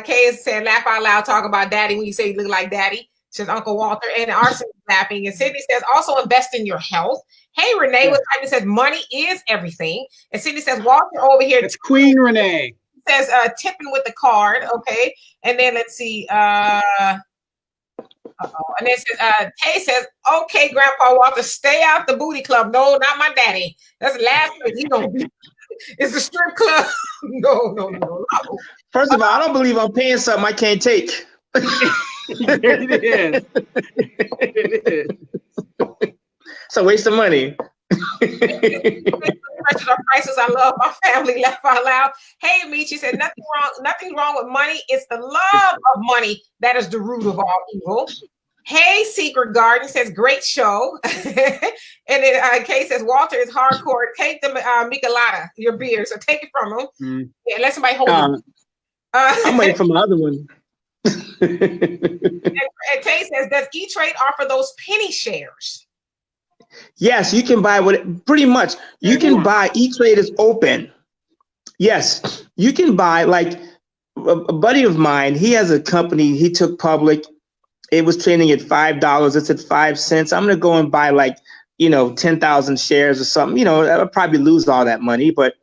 Kay said, laugh out loud, talk about daddy when you say you look like daddy. Says Uncle Walter. And Arson is laughing. And Sydney says, also invest in your health. Hey, Renee, what time says money is everything. And Sydney says, Walter over here. It's Queen Renee. Says tipping with the card. Okay. And then let's see. And then Kay says, okay, Grandpa Walter, stay out the booty club. No, not my daddy. That's last week. It's the strip club. No. First of all, I don't believe I'm paying something I can't take. It is. It's a waste of money. Prices. I love my family. Laugh out loud. Hey, Michi said nothing wrong with money. It's the love of money that is the root of all evil. Hey, Secret Garden says great show. And then Kay says Walter is hardcore. Take the Michelada, your beer. So take it from him. Yeah, let somebody hold it. I'm waiting for my other one. and Kay says, does E-Trade offer those penny shares? Yes, you can buy pretty much. You can buy. E-Trade is open. Yes, you can buy. Like a buddy of mine, he has a company he took public, It was trading at $5. It's at 5 cents. I'm going to go and buy like, 10,000 shares or something. I'll probably lose all that money. But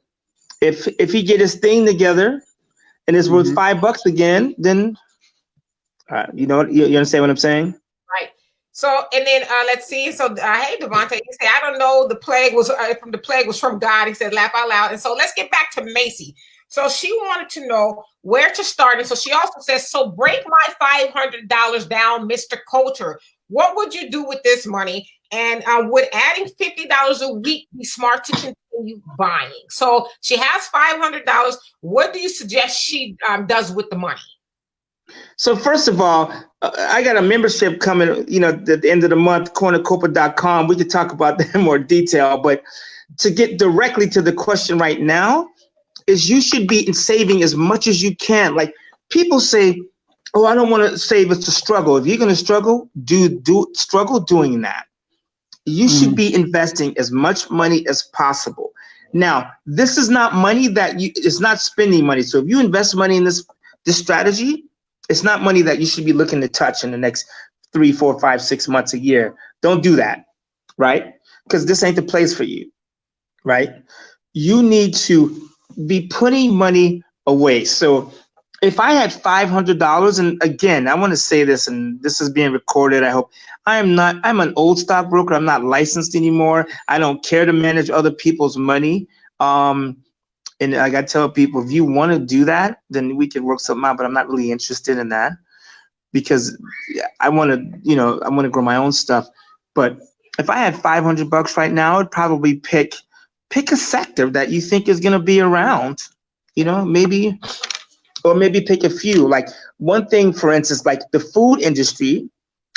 if he get his thing together and it's worth $5 again, then you understand what I'm saying? Right. So, and then let's see. So, hey, Devontae, you say, I don't know, the plague was from God. He said, laugh out loud. And so let's get back to Macy. So she wanted to know where to start. And so she also says, so break my $500 down, Mr. Coulter. What would you do with this money? And would adding $50 a week be smart to continue buying? So she has $500. What do you suggest she does with the money? So first of all, I got a membership coming, at the end of the month, cornucopia.com. We could talk about that in more detail. But to get directly to the question right now, is you should be saving as much as you can. Like people say, oh, I don't want to save, it's a struggle. If you're going to struggle, struggle doing that. You should be investing as much money as possible. Now, this is not money it's not spending money. So if you invest money in this strategy, it's not money that you should be looking to touch in the next 3, 4, 5, 6 months, a year. Don't do that, right? Because this ain't the place for you, right? You need to be putting money away. So if I had $500, and again, I want to say this, and this is being recorded, I hope. I'm an old stockbroker. I'm not licensed anymore. I don't care to manage other people's money. And I got to tell people, if you want to do that, then we can work something out, but I'm not really interested in that because I want to grow my own stuff. But if I had $500 right now, I'd probably pick a sector that you think is going to be around, maybe pick a few. Like one thing, for instance, like the food industry,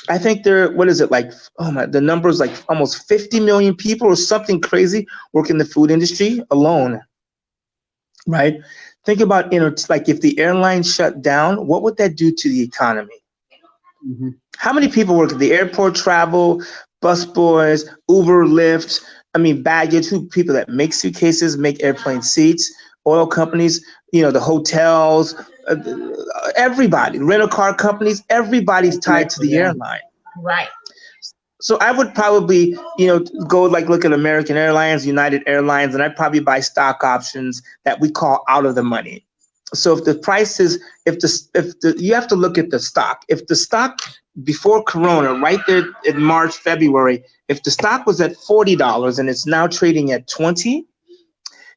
I think the number is like almost 50 million people or something crazy work in the food industry alone. Right? Think about, like if the airline shut down, what would that do to the economy? How many people work at the airport, travel, bus boys, Uber, Lyft, baggage, people that make suitcases, make airplane seats, oil companies, the hotels, everybody, rental car companies, everybody's tied to the airline. Right. So I would probably, go look at American Airlines, United Airlines, and I'd probably buy stock options that we call out of the money. So if the price is, you have to look at the stock. If the stock before Corona, right there in March, February, if the stock was at $40 and it's now trading at $20,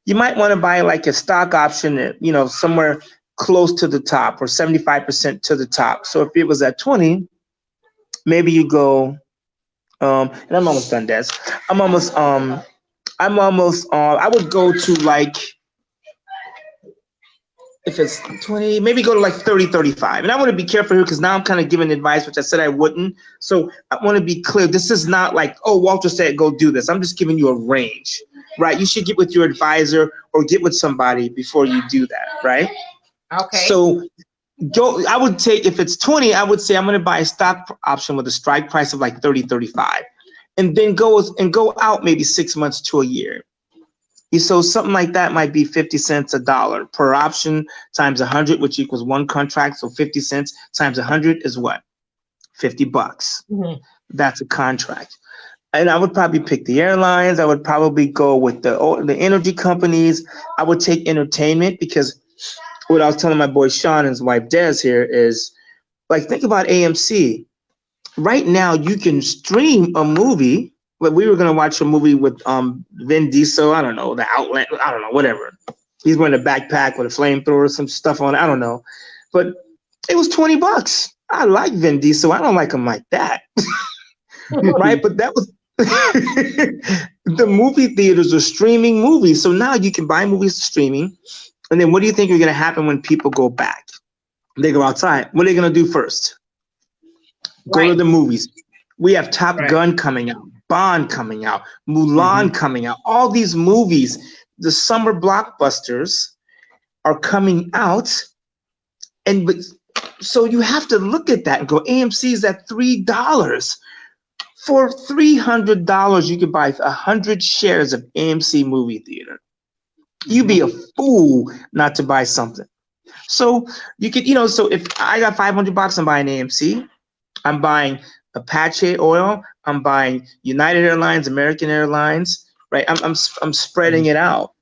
you might want to buy like a stock option, somewhere close to the top or 75% to the top. So if it was at 20, maybe you go, and I'm almost done, Des. I would go to like, if it's 20, maybe go to like 30, 35. And I want to be careful here because now I'm kind of giving advice, which I said I wouldn't. So I want to be clear. This is not like, oh, Walter said, go do this. I'm just giving you a range, right? You should get with your advisor or get with somebody before you do that, right? Okay. So I would take, if it's 20, I would say I'm going to buy a stock option with a strike price of like 30, 35, and then go out maybe 6 months to a year. So something like that might be 50 cents, $1 per option times 100, which equals one contract. So 50 cents times 100 is what? $50. That's a contract. And I would probably pick the airlines. I would probably go with the energy companies. I would take entertainment because what I was telling my boy Sean and his wife Des here is, like, think about AMC. Right now, you can stream a movie. But we were going to watch a movie with Vin Diesel. I don't know, The Outland. I don't know, whatever. He's wearing a backpack with a flamethrower, some stuff on it. I don't know. But it was $20. I like Vin Diesel. I don't like him like that. Right? But that was the movie theaters are streaming movies. So now you can buy movies streaming. And then what do you think is going to happen when people go back? They go outside. What are they going to do first? Go to the movies. We have Top Gun coming out, Bond coming out, Mulan coming out. All these movies, the summer blockbusters are coming out. So you have to look at that and go, AMC is at $3. For $300, you could buy 100 shares of AMC movie theater. You'd be a fool not to buy something. So you could, so if I got $500, I'm buying AMC. I'm buying Apache Oil. I'm buying United Airlines, American Airlines. Right. I'm spreading it out.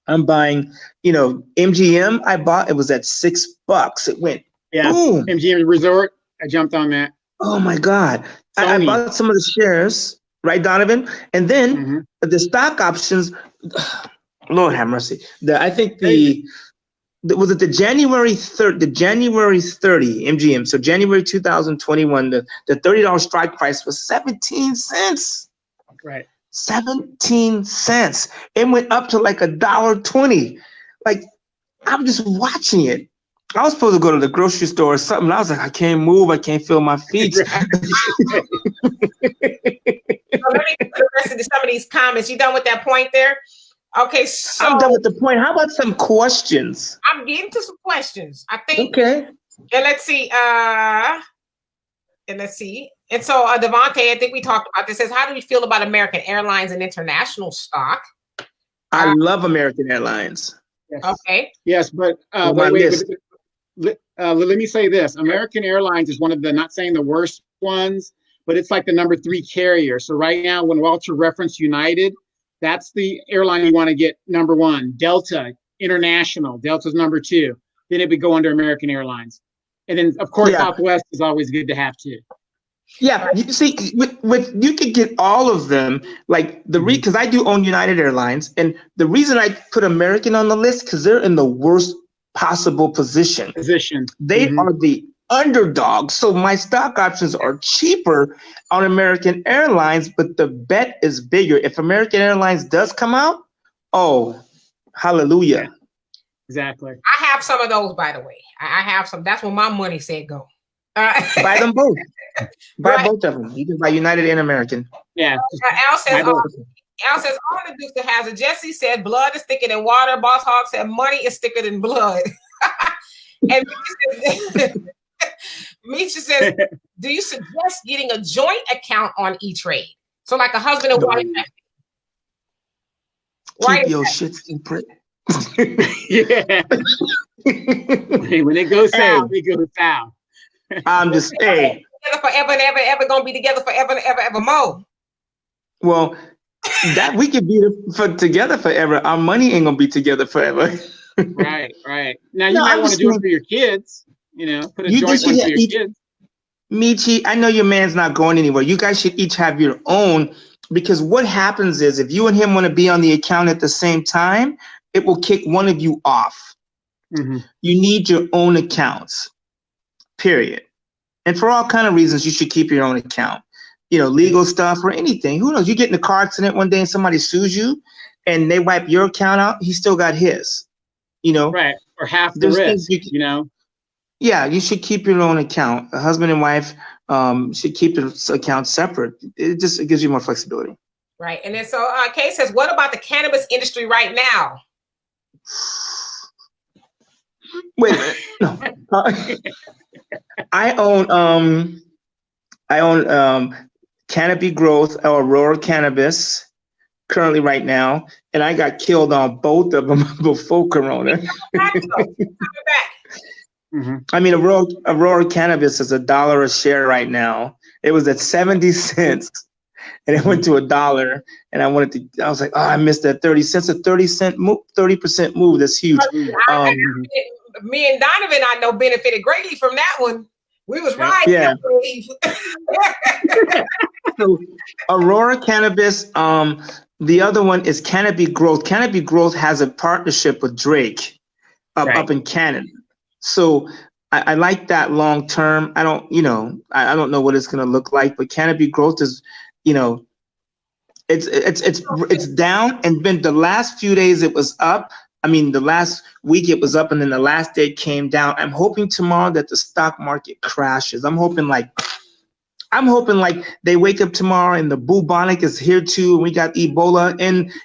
I'm buying, MGM. I bought. It was at $6. It went boom. MGM Resort. I jumped on that. Oh my God. I bought some of the shares, right, Donovan? And then the stock options, Lord have mercy. I think was it the January 3rd, the January 30 MGM. So January 2021, the $30 strike price was 17 cents. Right. 17 cents. It went up to like $1.20. Like, I'm just watching it. I was supposed to go to the grocery store or something. I was like, I can't move. I can't feel my feet. So let me put the rest of some of these comments. You done with that point there? Okay, so I'm done with the point. How about some questions? I'm getting to some questions. I think. Okay. And let's see. And so Devontae, I think we talked about this. Says, how do you feel about American Airlines and international stock? I love American Airlines. Yes. Okay. Yes, but let me say this. American Airlines is one of the, not saying the worst ones, but it's like the number 3 carrier. So right now, when Walter referenced United, that's the airline you want to get number 1. Delta International. Delta's number 2. Then it would go under American Airlines. And then, of course, Southwest is always good to have too. Yeah, you see, with you could get all of them. Like because I do own United Airlines, and the reason I put American on the list because they're in the worst possible position. They are the underdog. So my stock options are cheaper on American Airlines, but the bet is bigger. If American Airlines does come out, oh, hallelujah. Yeah, exactly. I have some of those, by the way. I have some. That's where my money said go. Buy them both. Buy both of them. You can buy United and American. Yeah. Al says, all the dukes that has it. Jesse said, blood is thicker than water. Boss Hog said, money is thicker than blood. And Misha says, do you suggest getting a joint account on E-Trade? So like a husband and wife. Keep your shit secret. Yeah. When it goes south, it goes south. I'm just together forever and ever gonna be together forever and ever more. Well, that we could be together forever. Our money ain't gonna be together forever. Right. Now you might want to do it for your kids. Put a joint one for your kids. Michi, I know your man's not going anywhere. You guys should each have your own, because what happens is if you and him want to be on the account at the same time, it will kick one of you off. You need your own accounts. Period. And for all kind of reasons, you should keep your own account. Legal stuff or anything. Who knows? You get in a car accident one day and somebody sues you and they wipe your account out, he still got his. Right. Or half the risk, Yeah, you should keep your own account. A husband and wife should keep their accounts separate. It gives you more flexibility. Right. And then so Kay says, what about the cannabis industry right now? Wait a minute. No. I own Canopy Growth or Aurora Cannabis currently right now, and I got killed on both of them before Corona. I mean, Aurora Cannabis is $1 a share right now. It was at 70 cents, and it went to $1. And I was like, oh, I missed that 30 cents. A 30% move. That's huge. Me and Donovan, I know, benefited greatly from that one. We was right. Yeah. So Aurora Cannabis. The other one is Canopy Growth. Canopy Growth has a partnership with Drake up in Canada. So I like that long term. I don't know what it's going to look like, but Canopy Growth is, it's down, and then the last few days it was up. I mean, the last week it was up, and then the last day it came down. I'm hoping tomorrow that the stock market crashes. I'm hoping like they wake up tomorrow and the bubonic is here too, and we got Ebola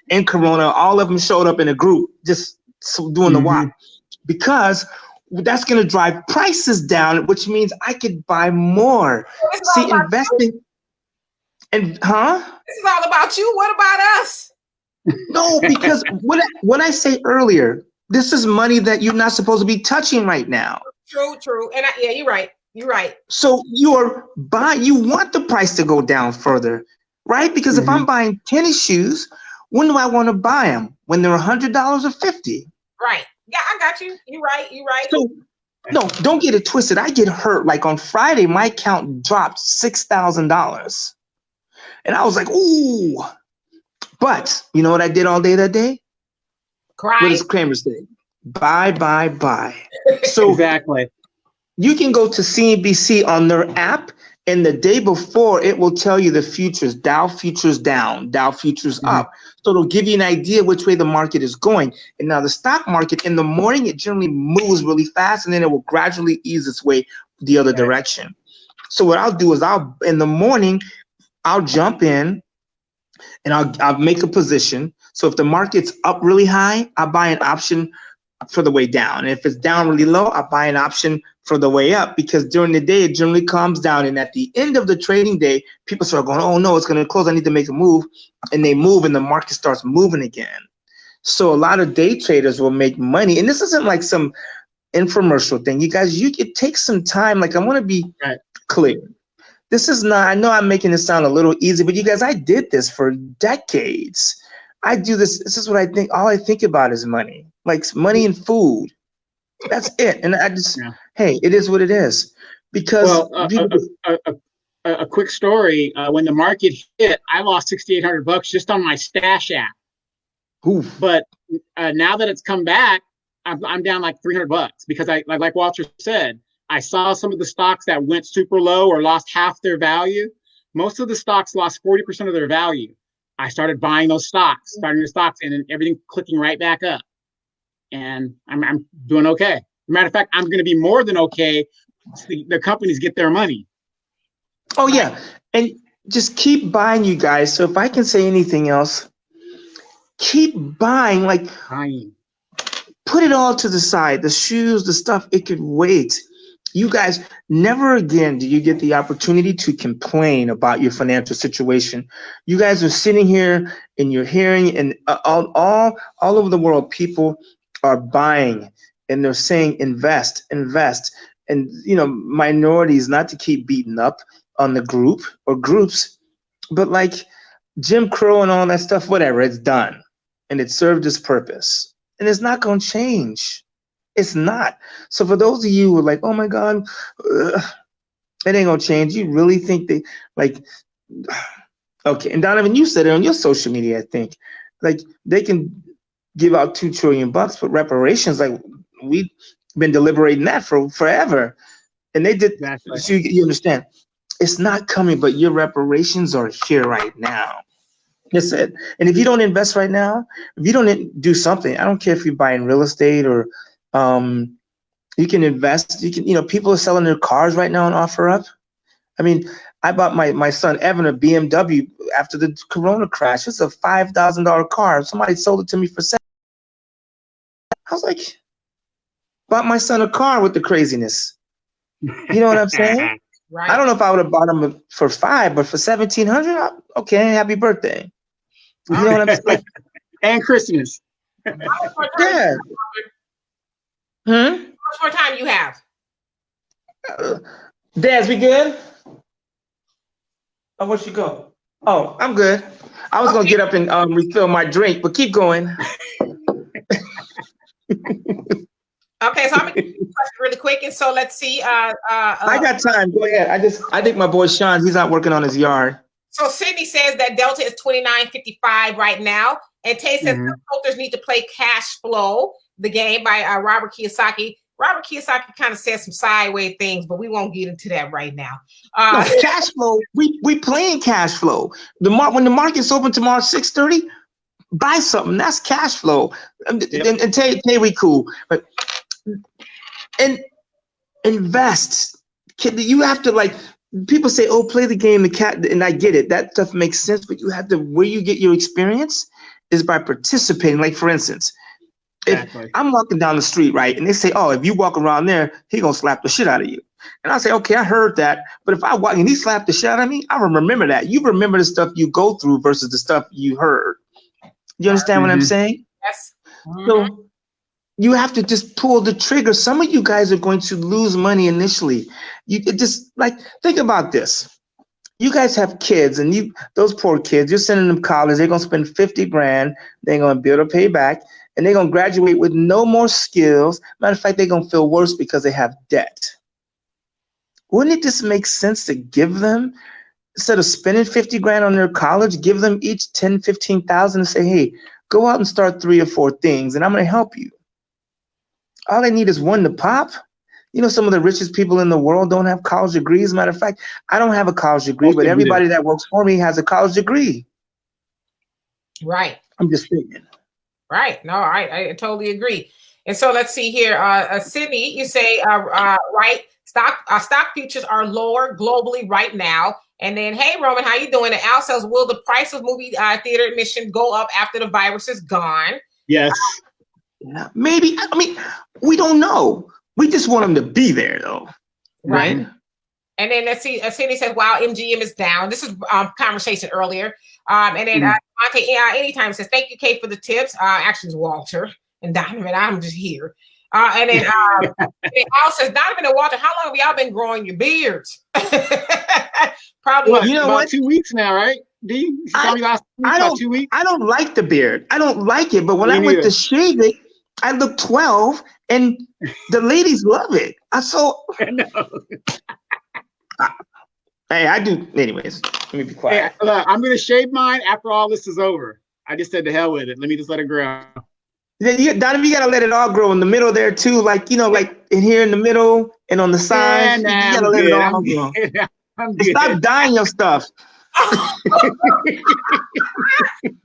and Corona. All of them showed up in a group, just doing the walk, because that's going to drive prices down, which means I could buy more. See, investing and This is all about you. What about us? No, because what I say earlier, this is money that you're not supposed to be touching right now. True. And you're right. You're right. So you want the price to go down further, right? Because if I'm buying tennis shoes, when do I want to buy them? When they're $100 or $50? Right. Yeah, I got you. You're right. You're right. So no, don't get it twisted. I get hurt. Like on Friday, my account dropped $6,000. And I was like, ooh. But you know what I did all day that day? Cry. What does Kramer say? Buy, buy, buy. So Exactly. you can go to CNBC on their app, and the day before it will tell you the futures. Dow futures down, Dow futures up. So it'll give you an idea which way the market is going. And now the stock market in the morning, it generally moves really fast, and then it will gradually ease its way the other direction. So what I'll do is in the morning, I'll jump in and I'll make a position. So if the market's up really high, I'll buy an option for the way down. And if it's down really low, I'll buy an option for the way up, because during the day it generally calms down. And at the end of the trading day, people start going, oh no, it's going to close. I need to make a move. And they move and the market starts moving again. So a lot of day traders will make money. And this isn't like some infomercial thing. You guys, it takes some time. Like, I want to be clear. This is not, I know I'm making this sound a little easy, but you guys, I did this for decades. I do this. This is what I think. All I think about is money, like money and food. That's it. And I just, hey, it is what it is. Because a quick story. When the market hit, I lost $6,800 just on my Stash app. Oof. But now that it's come back, I'm down like $300 because like Walter said, I saw some of the stocks that went super low or lost half their value. Most of the stocks lost 40% of their value. I started buying those stocks, and then everything clicking right back up. And I'm doing okay. Matter of fact, I'm going to be more than okay. The companies get their money. Oh yeah, and just keep buying, you guys. So if I can say anything else, keep buying. Like, put it all to the side. The shoes, the stuff, it could wait. You guys, never again do you get the opportunity to complain about your financial situation. You guys are sitting here and you're hearing, and all over the world, people are buying and they're saying invest. And minorities, not to keep beating up on the group or groups, but like Jim Crow and all that stuff, whatever, it's done and it served its purpose, and it's not going to change. It's not. So for those of you who are like, oh my God, it ain't gonna change. You really think they okay. And Donovan, you said it on your social media, I think, like they can give out $2 trillion, but reparations, like we've been deliberating that for forever. And they did. Exactly. So you understand, it's not coming, but your reparations are here right now. That's it. And if you don't invest right now, if you don't do something, I don't care if you're buying real estate or you can invest. You can, people are selling their cars right now on OfferUp. I mean, I bought my son Evan a BMW after the Corona crash. It's a $5,000 car. Somebody sold it to me for $7,000. I was like, bought my son a car with the craziness. You know what I'm saying? Right. I don't know if I would have bought him for $5,000, but for $1,700, okay, happy birthday. You know what I'm saying? And Christmas. Yeah. How much more time you have? Daz, we good? Oh, where'd she go? Oh, I'm good. I was gonna get up and refill my drink, but keep going. Okay, so I'm gonna get a question really quick, and so let's see. I got time. Go ahead. I think my boy Sean, he's out working on his yard. So Sydney says that Delta is $29.55 right now, and Tay says holders need to play Cash Flow, the game by Robert Kiyosaki. Robert Kiyosaki kind of said some sideways things, but we won't get into that right now. No, cash flow. We playing cash flow. When the market's open tomorrow 6:30, buy something. That's cash flow. And Tay, we cool, but and invest. You have to, like, people say, oh, play the game, the cat, and I get it. That stuff makes sense, but you have to, where you get your experience is by participating. Like, for instance, if I'm walking down the street, right, and they say, oh, if you walk around there, he gonna slap the shit out of you. And I say, okay, I heard that, but if I walk and he slapped the shit out of me, I remember that. You remember the stuff you go through versus the stuff you heard. You understand what I'm saying? Yes. So you have to just pull the trigger. Some of you guys are going to lose money initially. Think about this. You guys have kids, and those poor kids, you're sending them college. They're gonna spend 50 grand. They're gonna be able to pay back, and they're gonna graduate with no more skills. Matter of fact, they're gonna feel worse because they have debt. Wouldn't it just make sense to give them, instead of spending 50 grand on their college, give them each 10, 15,000 and say, hey, go out and start 3 or 4 things, and I'm gonna help you. All they need is one to pop. You know, some of the richest people in the world don't have college degrees. Matter of fact, I don't have a college degree, but everybody that works for me has a college degree. Right. I'm just saying. Right. No, I totally agree. And so let's see here. Sydney, you say, right, stock futures are lower globally right now. And then, hey, Roman, how you doing? And Al says, will the price of movie theater admission go up after the virus is gone? Yes. Maybe. I mean, we don't know. We just want them to be there, though. Right. And then let's see. Cindy says, wow, MGM is down. This is conversation earlier. And then Monte anytime says, thank you, Kate, for the tips. Actually, it's Walter and Donovan. I'm just here. And then Al says, Donovan and Walter, how long have y'all been growing your beards? Probably. Well, you know about what? 2 weeks now, right? D? About 2 weeks? I don't like the beard. I don't like it. But when I went to shave it, I look 12, and the ladies love it. I know. Hey, I do. Anyways, let me be quiet. Hey, look, I'm gonna shave mine after all this is over. I just said to hell with it. Let me just let it grow. Donovan, you gotta let it all grow in the middle there too. Like in here in the middle and on the sides. Yeah, you gotta let it all grow. I'm good. Stop dyeing your stuff. Got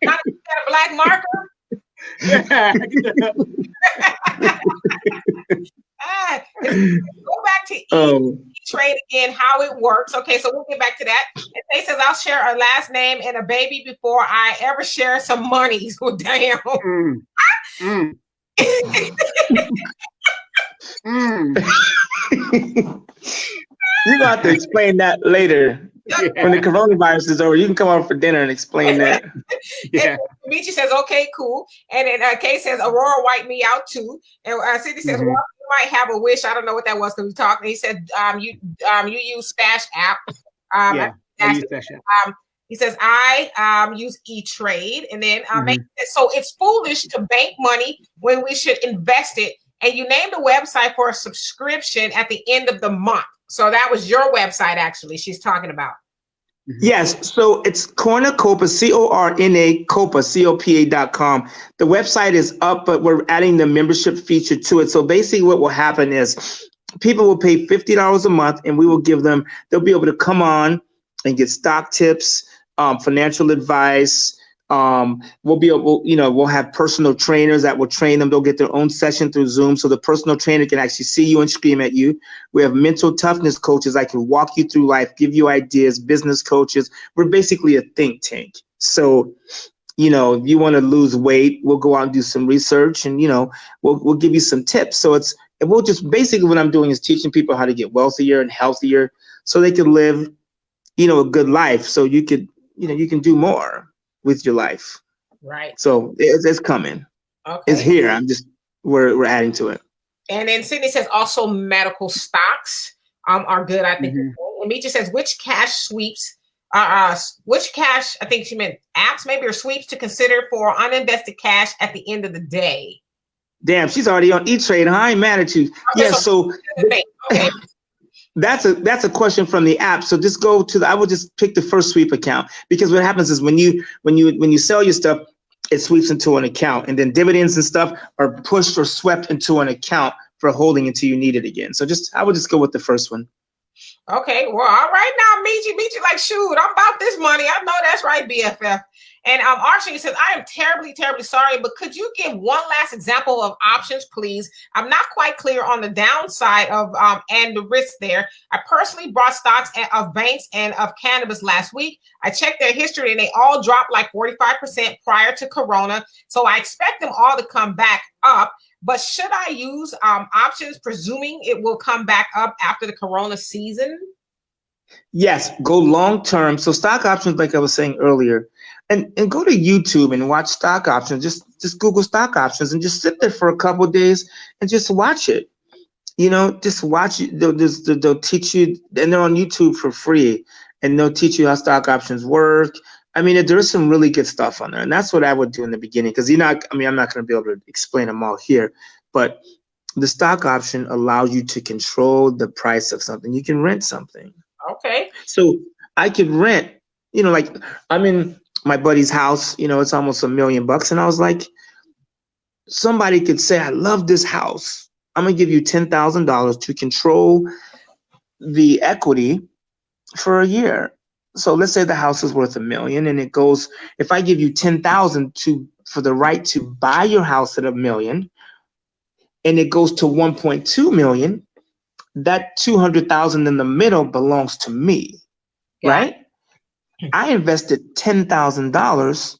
a black marker. Go back to E-Trade again, how it works. Okay, so we'll get back to that. And they says, I'll share a last name and a baby before I ever share some money. So damn. You're gonna have to explain that later. When the coronavirus is over, you can come over for dinner and explain that. Yeah. Michi says, okay, cool. And then Kay says, Aurora wiped me out too. And Cindy says, well, you might have a wish. I don't know what that was because we talked. And he said, you use Stash app. I use Stash app. He says, I use E-Trade. And then so it's foolish to bank money when we should invest it. And you named a website for a subscription at the end of the month. So that was your website, actually, she's talking about. Yes. So it's Cornucopa, CORNA, Copa, COPA.com. The website is up, but we're adding the membership feature to it. So basically what will happen is people will pay $50 a month and we will give them, they'll be able to come on and get stock tips, financial advice. We'll be able, we'll have personal trainers that will train them. They'll get their own session through Zoom. So the personal trainer can actually see you and scream at you. We have mental toughness coaches that can walk you through life, give you ideas, business coaches. We're basically a think tank. So, if you want to lose weight, we'll go out and do some research and, we'll give you some tips. So we'll just basically what I'm doing is teaching people how to get wealthier and healthier so they can live, a good life. So you could, you can do more with your life. Right. So it's coming. Okay. It's here. We're adding to it. And then Sydney says also medical stocks are good, I think. And Meecha says, which cash sweeps, I think she meant apps maybe, or sweeps to consider for uninvested cash at the end of the day. Damn, she's already on E-Trade. I ain't mad at you. Okay, so okay. That's a question from the app. So just go to I would just pick the first sweep account, because what happens is when you sell your stuff, it sweeps into an account, and then dividends and stuff are pushed or swept into an account for holding until you need it again. So I would just go with the first one. Okay, well, all right now, Meet you like, shoot, I'm about this money. I know that's right, BFF. And Archie says, I am terribly, terribly sorry, but could you give one last example of options, please? I'm not quite clear on the downside of and the risk there. I personally bought stocks of banks and of cannabis last week. I checked their history and they all dropped like 45% prior to Corona. So I expect them all to come back up. But should I use options, presuming it will come back up after the Corona season? Yes, go long term. So stock options, like I was saying earlier, and go to YouTube and watch stock options. Just Google stock options and just sit there for a couple of days and just watch it. You know, just watch it. They'll teach you, and they're on YouTube for free, and they'll teach you how stock options work. I mean, there is some really good stuff on there, and that's what I would do in the beginning, because I'm not going to be able to explain them all here, but the stock option allows you to control the price of something. You can rent something. Okay. So I could rent, like I'm in my buddy's house, it's almost $1 million. And I was like, somebody could say, I love this house. I'm going to give you $10,000 to control the equity for a year. So let's say the house is worth $1 million, and it goes, if I give you 10,000 for the right to buy your house at $1 million, and it goes to 1.2 million, that 200,000 in the middle belongs to me, right? I invested $10,000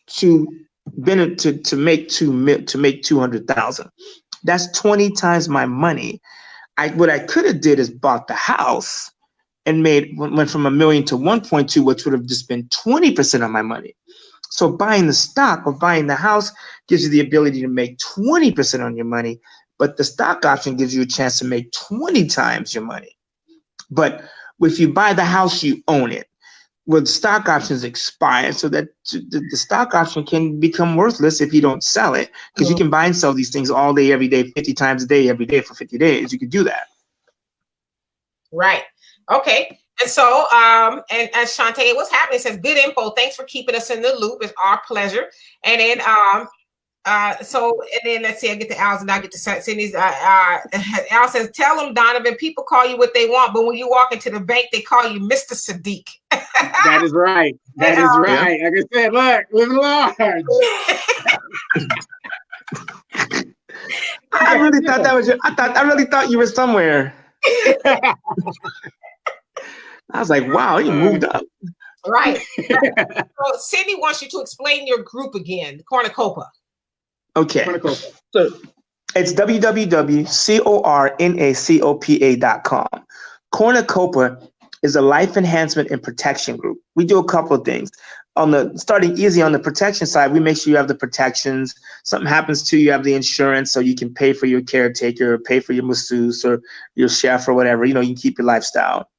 to make 200,000. That's 20 times my money. What I could have did is bought the house and went from $1 million to 1.2, which would have just been 20% of my money. So buying the stock or buying the house gives you the ability to make 20% on your money, but the stock option gives you a chance to make 20 times your money. But if you buy the house, you own it. Well, stock options expire, so that the stock option can become worthless if you don't sell it, because you can buy and sell these things all day, every day, 50 times a day, every day for 50 days. You could do that. Right. Okay. And so, and Shantae, what's happening? It says, good info. Thanks for keeping us in the loop. It's our pleasure. And then, let's see, I get to Al's and I get to Cindy's. Al says, tell them, Donovan, people call you what they want, but when you walk into the bank, they call you Mr. Sadiq. That is right. That is right. Like I said, look, living large. I really thought that was I really thought you were somewhere. I was like, wow, you moved up. Right. So Cindy wants you to explain your group again, Cornucopia. Okay. So it's www.cornacopa.com. Cornucopia is a life enhancement and protection group. We do a couple of things. Starting easy on the protection side, we make sure you have the protections. Something happens to you, you have the insurance, so you can pay for your caretaker, or pay for your masseuse or your chef or whatever. You can keep your lifestyle.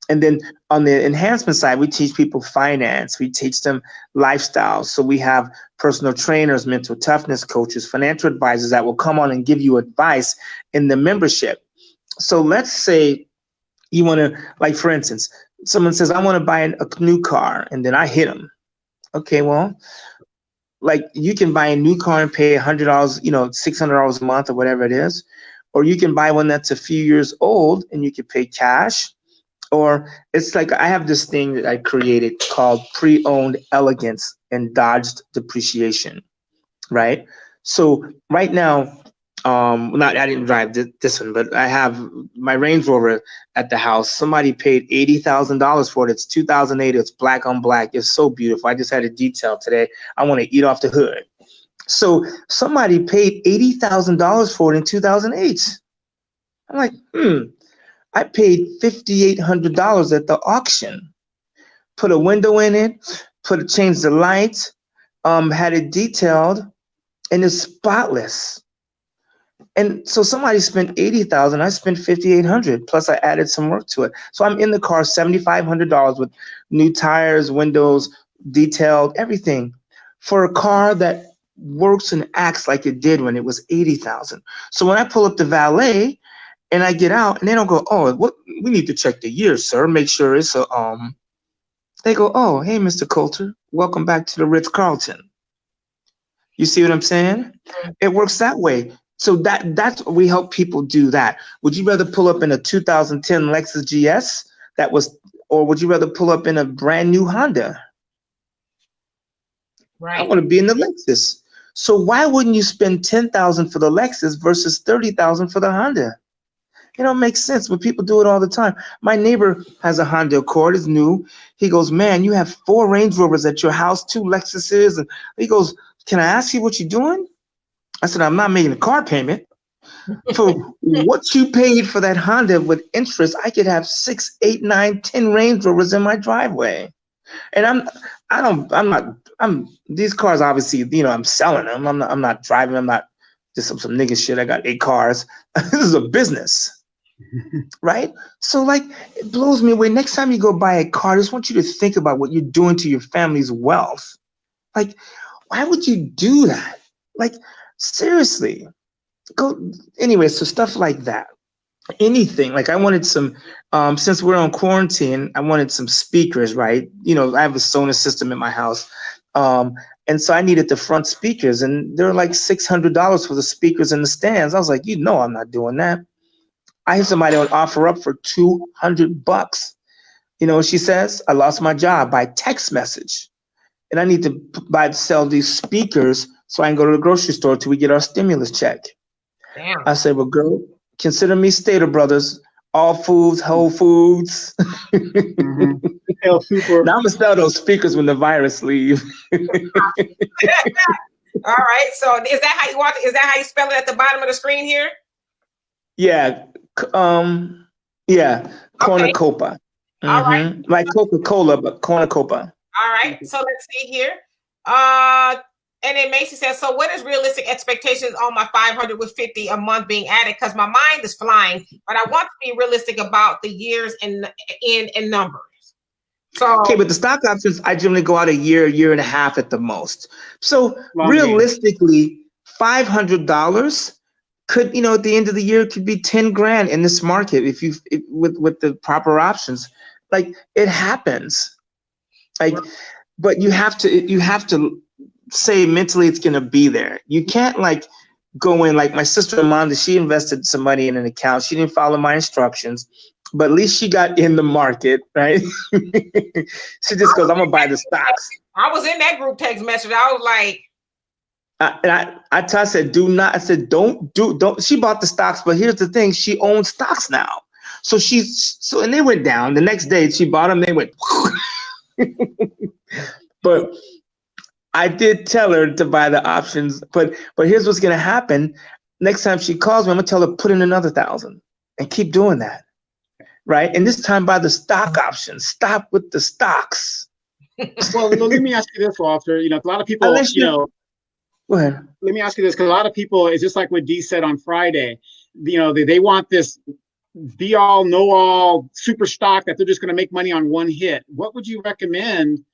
And then on the enhancement side, we teach people finance. We teach them lifestyle. So we have personal trainers, mental toughness coaches, financial advisors that will come on and give you advice in the membership. So let's say you want to, like, for instance, someone says, I want to buy a new car, and then I hit them. Okay, well, like, you can buy a new car and pay $100, $600 a month or whatever it is. Or you can buy one that's a few years old and you can pay cash. Or it's like, I have this thing that I created called pre-owned elegance and dodged depreciation, right? So right now, I didn't drive this one, but I have my Range Rover at the house. Somebody paid $80,000 for it. It's 2008. It's black on black. It's so beautiful. I just had a detail today. I want to eat off the hood. So somebody paid $80,000 for it in 2008. I'm like, I paid $5,800 at the auction. Put a window in it, changed the lights, had it detailed, and it's spotless. And so somebody spent $80,000. I spent $5,800. Plus, I added some work to it. So I'm in the car $7,500 with new tires, windows, detailed, everything, for a car that works and acts like it did when it was $80,000. So when I pull up the valet and I get out, and they don't go, oh, we need to check the year, sir. Make sure it's a They go, oh, hey, Mr. Coulter, welcome back to the Ritz-Carlton. You see what I'm saying? It works that way. So that's what we help people do that. Would you rather pull up in a 2010 Lexus GS or would you rather pull up in a brand new Honda? Right. I want to be in the Lexus. So why wouldn't you spend $10,000 for the Lexus versus $30,000 for the Honda? It don't make sense, but people do it all the time. My neighbor has a Honda Accord, it's new. He goes, man, you have 4 Range Rovers at your house, 2 Lexuses. And he goes, can I ask you what you're doing? I said, I'm not making a car payment. For what you paid for that Honda with interest, I could have 6, 8, 9, 10 Range Rovers in my driveway. And these cars, obviously, I'm selling them. I'm not driving. I'm not just some nigga shit. I got 8 cars. This is a business, right? So like, it blows me away. Next time you go buy a car, I just want you to think about what you're doing to your family's wealth. Like, why would you do that? Like, seriously. Go anyway. So stuff like that. Anything. Like, I wanted some. Since we're on quarantine, I wanted some speakers, right? I have a Sonos system in my house, and so I needed the front speakers, and they're like $600 for the speakers and the stands. I was like, I'm not doing that. I had somebody on offer up for $200. You know what she says? I lost my job by text message, and I need to sell these speakers so I can go to the grocery store till we get our stimulus check. Damn. I said, well, girl, consider me Stater Brothers, All Foods, Whole Foods. El Super. Now I'm gonna sell those speakers when the virus leave. All right. So is that how you want? Is that how you spell it at the bottom of the screen here? Yeah. Cornucopia. All right. Like Coca-Cola, but cornucopia. All right. So let's see here. And then Macy says, so what is realistic expectations on my 500 with 50 a month being added? Because my mind is flying, but I want to be realistic about the years and numbers. So okay, but the stock options, I generally go out a year and a half at the most. So realistically, $500 could, at the end of the year, could be 10 grand in this market with the proper options. Like, it happens. Like, but you have to say mentally it's gonna be there. You can't like go in like my sister Amanda. She invested some money in an account. She didn't follow my instructions, but at least she got in the market, right? She just goes, "I'm gonna buy the stocks." I was in that group text message. I was like, I said, "Do not." I said, "Don't." She bought the stocks, but here's the thing: she owns stocks now. So and they went down. The next day she bought them. They went, but. I did tell her to buy the options, but here's what's gonna happen. Next time she calls me, I'm gonna tell her put in another 1,000 and keep doing that, right? And this time buy the stock options. Stop with the stocks. Well, let me ask you this, Walter. A lot of people, go ahead. Let me ask you this, because a lot of people, it's just like what Dee said on Friday. They want this be all, know all super stock that they're just going to make money on one hit. What would you recommend?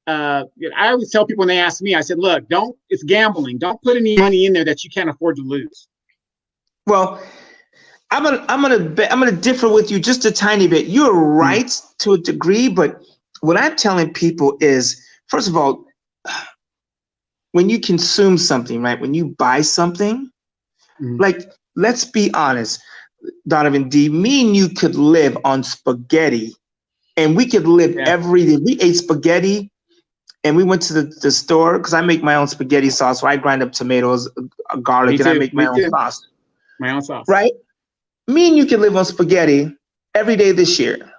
I always tell people when they ask me, I said, look, it's gambling. Don't put any money in there that you can't afford to lose. Well, I'm gonna differ with you just a tiny bit. You're right to a degree, but what I'm telling people is, first of all, when you consume something, right? When you buy something, like, let's be honest, Donovan D, me and you could live on spaghetti, and we could live every day. We ate spaghetti. And we went to the store because I make my own spaghetti sauce. So I grind up tomatoes, garlic, and I make my own sauce. My own sauce. Right? Me and you can live on spaghetti every day this year.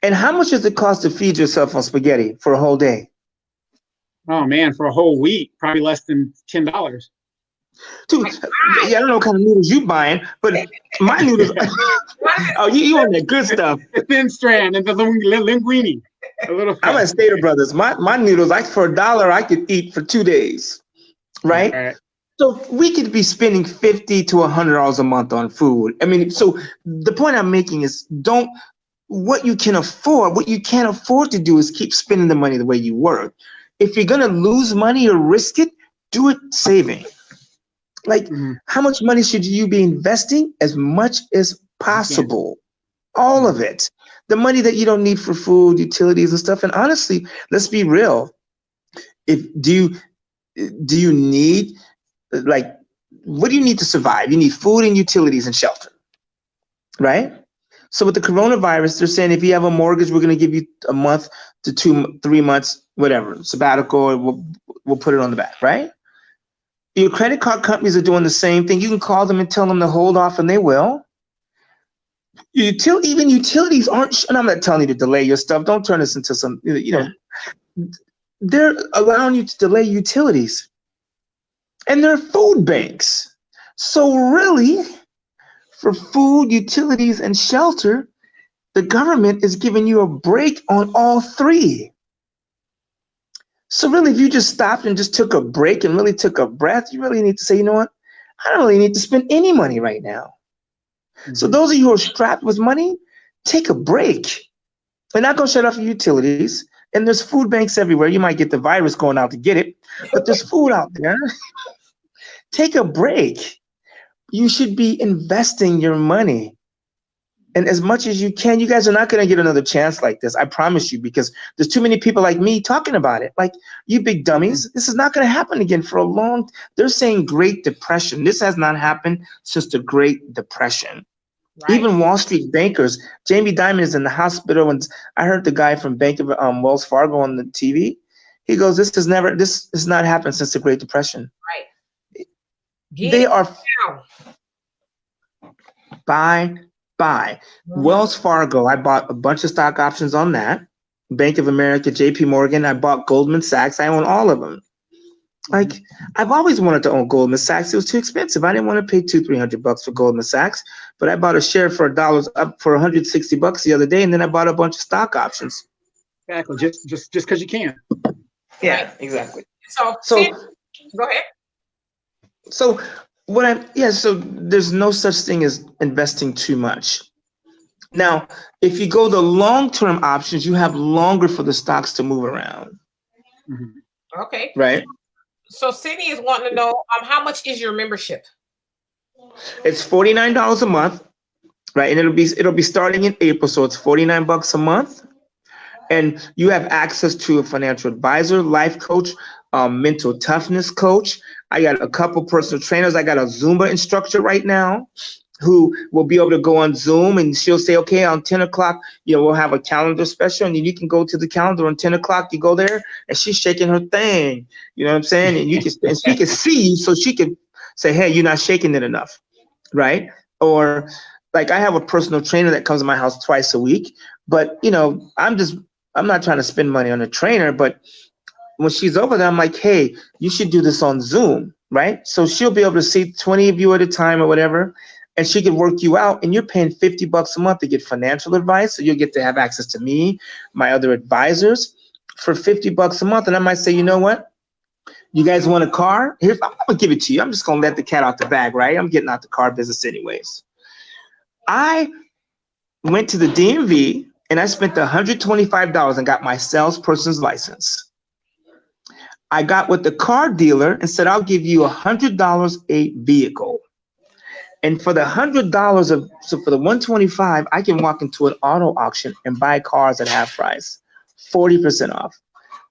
And how much does it cost to feed yourself on spaghetti for a whole day? Oh, man, for a whole week, probably less than $10. Dude, I don't know what kind of noodles you buying, but my noodles, you on that good stuff. The thin strand and the linguine. I'm at Stater Brothers. My noodles, for $1, I could eat for 2 days, right? So we could be spending $50 to $100 a month on food. I mean, so the point I'm making is what you can't afford to do is keep spending the money the way you work. If you're gonna lose money or risk it, do it saving. Like, how much money should you be investing? As much as possible. All of it. The money that you don't need for food, utilities, and stuff. And honestly, let's be real. Do you need, like, what do you need to survive? You need food and utilities and shelter, right? So with the coronavirus, they're saying if you have a mortgage, we're going to give you a month to 3 months, whatever, sabbatical. We'll put it on the back, right? Your credit card companies are doing the same thing. You can call them and tell them to hold off, and they will. Even utilities aren't, and I'm not telling you to delay your stuff. Don't turn this into some, they're allowing you to delay utilities. And they're food banks. So really, For food, utilities, and shelter, the government is giving you a break on all three. So really, if you just stopped and just took a break and really took a breath, you really need to say, you know what? I don't really need to spend any money right now. So those of you who are strapped with money, take a break. We're not going to shut off your utilities. And there's food banks everywhere. You might get the virus going out to get it, but there's food out there. Take a break. You should be investing your money. And as much as you can, you guys are not going to get another chance like this. I promise you, because there's too many people like me talking about it. Like, you big dummies, this is not going to happen again for a long. They're saying Great Depression. This has not happened since the Great Depression. Right. Even Wall Street bankers, Jamie Dimon is in the hospital, and I heard the guy from Bank of Wells Fargo on the TV. He goes, "This has not happened since the Great Depression." Right. They are buy. Wells Fargo, I bought a bunch of stock options on that. Bank of America, JP Morgan, I bought Goldman Sachs. I own all of them. Like, I've always wanted to own Goldman Sachs. It was too expensive. I didn't want to pay $200-300 for Goldman Sachs, but I bought a share for $1 up for $160 the other day, and then I bought a bunch of stock options. Exactly, just because you can. Yeah, exactly. So go ahead. So so there's no such thing as investing too much. Now, if you go the long-term options, you have longer for the stocks to move around. Mm-hmm. Okay. Right. So Sydney is wanting to know how much is your membership? It's $49 a month, right? And it'll be starting in April, so it's $49 a month. And you have access to a financial advisor, life coach, mental toughness coach. I got a couple personal trainers. I got a Zumba instructor right now who will be able to go on Zoom, and she'll say, okay, on 10 o'clock, we'll have a calendar special, and you can go to the calendar on 10 o'clock, you go there, and she's shaking her thing. You know what I'm saying? And and she can see you, so she can say, hey, you're not shaking it enough, right? Or like, I have a personal trainer that comes to my house twice a week, but I'm not trying to spend money on a trainer, but when she's over there, I'm like, hey, you should do this on Zoom, right? So she'll be able to see 20 of you at a time or whatever, and she can work you out, and you're paying $50 a month to get financial advice. So you'll get to have access to me, my other advisors, for $50 a month. And I might say, you know what? You guys want a car? Here, I'm gonna give it to you. I'm just gonna let the cat out the bag, right? I'm getting out the car business anyways. I went to the DMV and I spent $125 and got my salesperson's license. I got with the car dealer and said, I'll give you $100 a vehicle. And for the $100 so for the $125, I can walk into an auto auction and buy cars at half price, 40% off,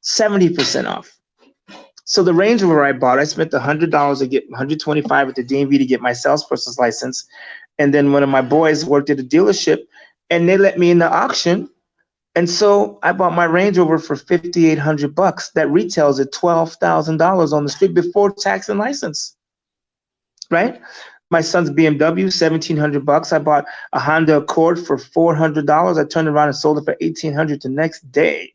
70% off. So the Range Rover I bought, I spent $100 to get $125 at the DMV to get my salesperson's license. And then one of my boys worked at a dealership and they let me in the auction. And so I bought my Range Rover for $5,800. That retails at $12,000 on the street before tax and license, right? My son's BMW, $1,700. I bought a Honda Accord for $400. I turned around and sold it for $1,800 the next day.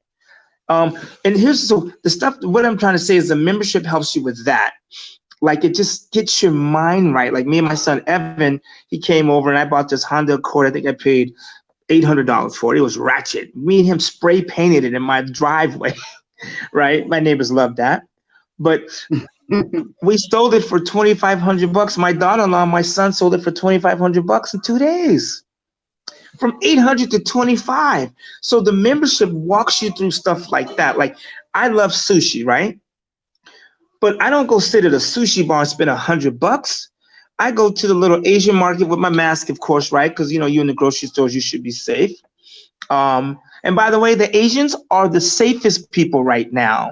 And here's the stuff. What I'm trying to say is the membership helps you with that. Like, it just gets your mind right. Like, me and my son Evan, he came over and I bought this Honda Accord. I think I paid $800 for it. It was ratchet. Me and him spray painted it in my driveway, right? My neighbors loved that. But we sold it for $2,500. My daughter-in-law and my son sold it for $2,500 in 2 days. From $800 to $25. So the membership walks you through stuff like that. Like, I love sushi, right? But I don't go sit at a sushi bar and spend $100. I go to the little Asian market with my mask, of course, right? Because, you in the grocery stores, you should be safe. And by the way, the Asians are the safest people right now.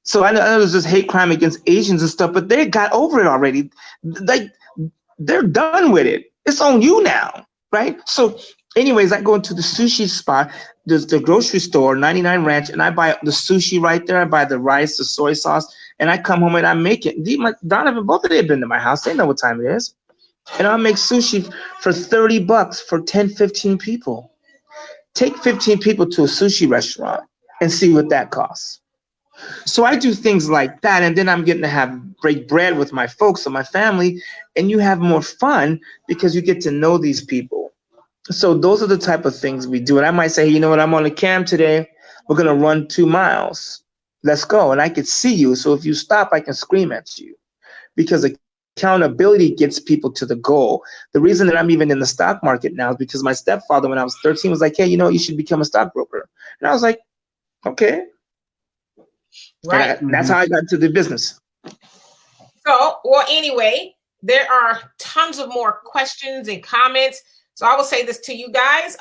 So I know there's this hate crime against Asians and stuff, but they got over it already. Like, they're done with it. It's on you now, right? So anyways, I go into the sushi spot, the grocery store, 99 Ranch, and I buy the sushi right there. I buy the rice, the soy sauce, and I come home and I make it. Donovan, both of them have been to my house. They know what time it is. And I'll make sushi for $30 for 10, 15 people. Take 15 people to a sushi restaurant and see what that costs. So I do things like that, and then I'm getting to break bread with my folks and my family, and you have more fun because you get to know these people. So those are the type of things we do. And I might say, you know what, I'm on the cam today. We're gonna run 2 miles. Let's go. And I can see you. So if you stop, I can scream at you, because accountability gets people to the goal. The reason that I'm even in the stock market now is because my stepfather, when I was 13, was like, hey, you know, you should become a stockbroker. And I was like, okay. Right. That's how I got into the business. So, well, anyway, there are tons of more questions and comments. So I will say this to you guys.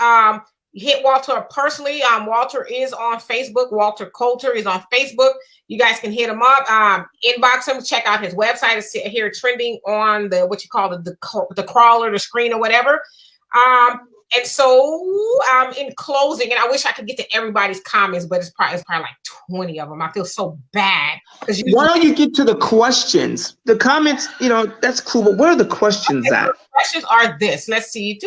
Hit Walter personally. Walter is on Facebook. Walter Coulter is on Facebook. You guys can hit him up, inbox him, check out his website. It's here trending on the what you call the crawler, the screen, or whatever. And so, in closing, and I wish I could get to everybody's comments, but it's probably like 20 of them. I feel so bad. Why don't you get to the questions? The comments, you know, that's cool, but where are the questions at? The questions are this. Let's see.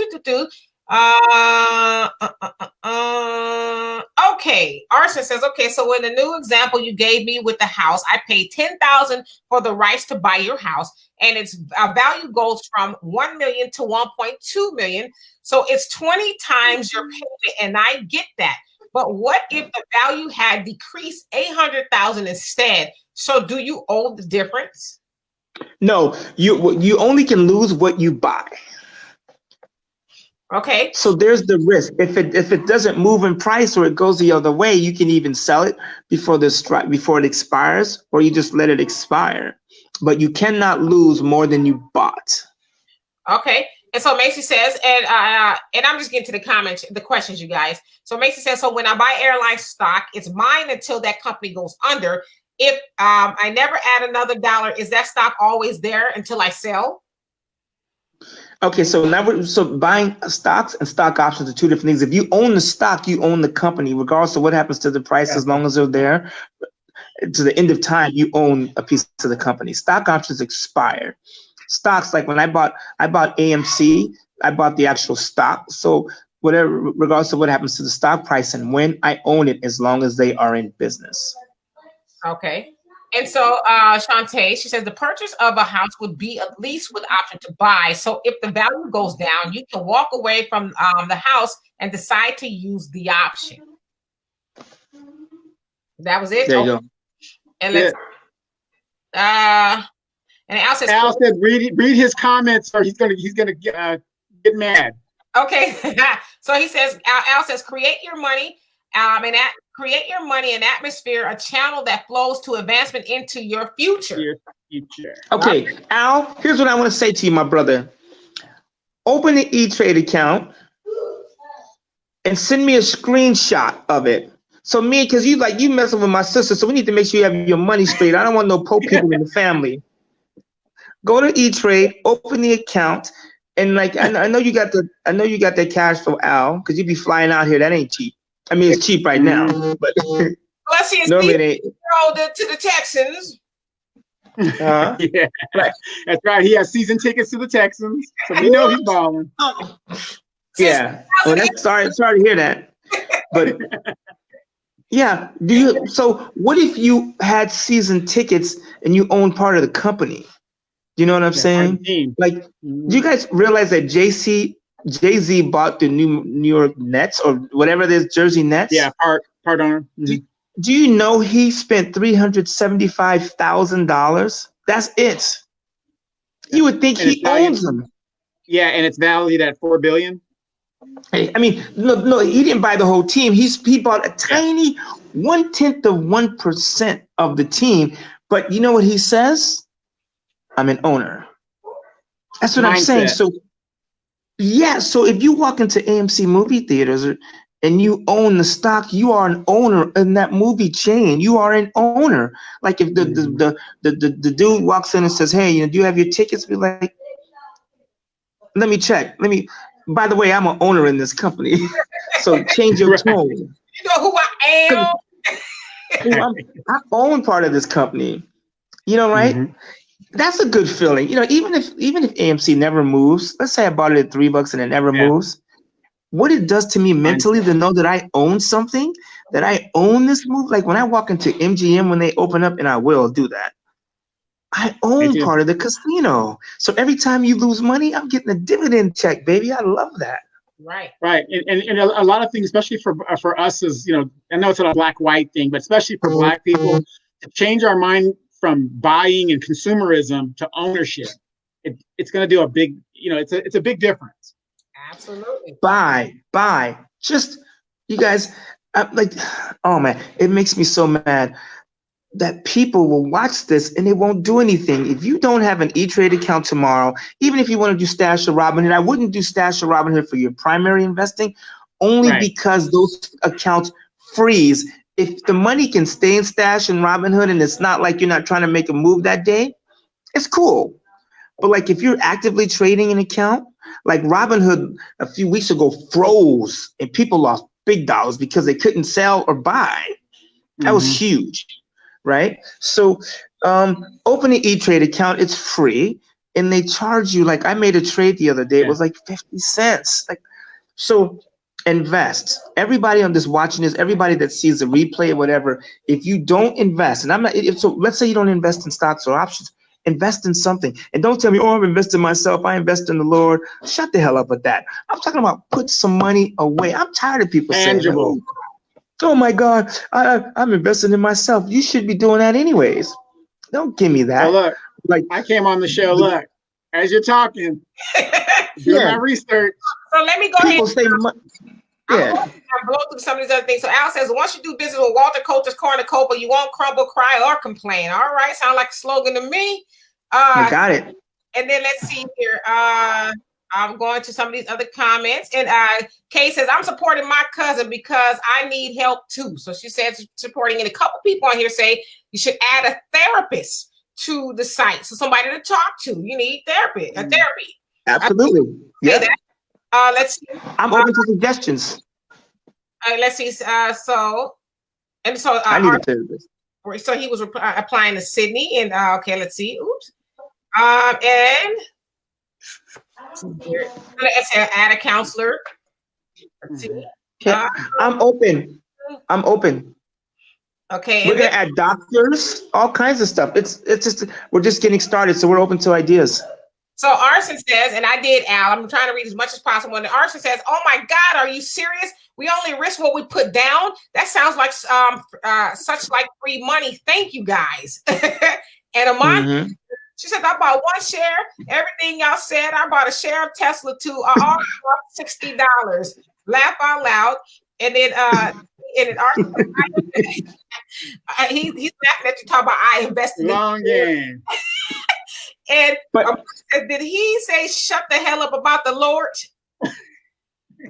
Okay. Arson says, okay, so in the new example you gave me with the house, I paid $10,000 for the rights to buy your house, and its value goes from 1 million to 1.2 million. So it's 20 times your payment, and I get that. But what if the value had decreased 800,000 instead? So do you owe the difference? No, you only can lose what you buy. Okay. So there's the risk. If it doesn't move in price or it goes the other way, you can even sell it before it expires, or you just let it expire. But you cannot lose more than you bought. Okay. And so Macy says, and I'm just getting to the questions, you guys. So Macy says, so when I buy airline stock, it's mine until that company goes under. If I never add another dollar, is that stock always there until I sell? Okay, so buying stocks and stock options are two different things. If you own the stock, you own the company, regardless of what happens to the price, as long as they're there. To the end of time, you own a piece of the company. Stock options expire. Stocks, like when I bought AMC, I bought the actual stock. So whatever, regardless of what happens to the stock price and when, I own it as long as they are in business. Okay. And so Shantae, she says the purchase of a house would be at least with option to buy. So if the value goes down, you can walk away from the house and decide to use the option. That was it. There you go. And let's and Al says read his comments, or he's gonna get mad. Okay. So he says, Al says, create your money create your money and atmosphere, a channel that flows to advancement into your future. Okay, Al, here's what I want to say to you, my brother. Open an E-Trade account and send me a screenshot of it. So because you messing with my sister, so we need to make sure you have your money straight. I don't want no poor people in the family. Go to E-Trade, open the account, and I know you got that cash for Al, because you be flying out here. That ain't cheap. I mean, it's cheap right now, but let's see. No, it ain't. To the Texans. Yeah, right. That's right. He has season tickets to the Texans, so we know he's balling. Yeah. Well, that's sorry to hear that, but yeah. So what if you had season tickets and you own part of the company? You know what I'm saying? Like, do you guys realize that Jay-Z bought the New York Nets, or whatever it is, Jersey Nets? Yeah, part owner. Do you know he spent $375,000? That's it. You would think he owns them. Yeah, and it's valued at $4 billion. I mean, no, he didn't buy the whole team. He bought a tiny 0.1% of the team. But you know what he says? I'm an owner. That's what I'm saying. So, yeah. So if you walk into AMC movie theaters and you own the stock, you are an owner in that movie chain. You are an owner. Like if the dude walks in and says, "Hey, do you have your tickets?" Be like, "Let me check. By the way, I'm an owner in this company." So change your tone. You know who I am. I own part of this company. Right? Mm-hmm. That's a good feeling. Even if AMC never moves, let's say I bought it at $3 and it never moves, what it does to me mentally to know that I own something, that I own this move. Like when I walk into MGM when they open up, and I will do that, I Me own too. part of the casino. So every time you lose money, I'm getting a dividend check, baby. I love that. Right. Right. And a lot of things, especially for us as, I know it's not a black white thing, but especially for Black people, to change our mind from buying and consumerism to ownership, it's going to do a big, it's a big difference. Absolutely. Buy. Just, you guys, like, oh man, it makes me so mad that people will watch this and they won't do anything. If you don't have an E-Trade account tomorrow, even if you want to do Stash or Robinhood, I wouldn't do Stash or Robinhood for your primary investing, only Right. because those accounts freeze. If the money can stay in Stash and Robinhood and it's not like you're not trying to make a move that day, it's cool. But like if you're actively trading an account, like Robinhood a few weeks ago froze and people lost big dollars because they couldn't sell or buy. That was huge. Right? So open an E-Trade account, it's free, and they charge you, like I made a trade the other day, it was like 50 cents. Like, so invest. Everybody on this watching this, everybody that sees the replay or whatever, if you don't invest, and I'm not, so let's say you don't invest in stocks or options, invest in something. And don't tell me, oh, I'm investing in myself, I invest in the Lord. Shut the hell up with that. I'm talking about put some money away. I'm tired of people Tangible. saying, oh my God, I'm investing in myself. You should be doing that anyways. Don't give me that. Well, look, like I came on the show. Look, as you're talking, doing my research. So let me go ahead. People say, yeah. I'm blow through some of these other things. So Al says, once you do business with Walter Coach's Cornucopia, you won't crumble, cry, or complain. All right, sound like a slogan to me. I got it. And then let's see here. I'm going to some of these other comments. And Kay says, I'm supporting my cousin because I need help too. So she says supporting, and a couple people on here say you should add a therapist to the site. So somebody to talk to. You need therapy. Absolutely. Yeah. Let's see. I'm open to suggestions. Let's see. I need a therapist. So he was applying to Sydney. And okay, let's see. Oops. And let's say add a counselor. Let's see. I'm open. Okay. We're gonna add doctors, all kinds of stuff. It's just we're just getting started, so we're open to ideas. So Arson says, and I did, Al, I'm trying to read as much as possible. And Arson says, oh my God, are you serious? We only risk what we put down. That sounds like such like free money. Thank you guys. And Amanda, she says, I bought one share. Everything y'all said, I bought a share of Tesla too. I all $60. Laugh out loud. And then Arson, he's laughing at you talking about I invested long game. And did he say shut the hell up about the Lord?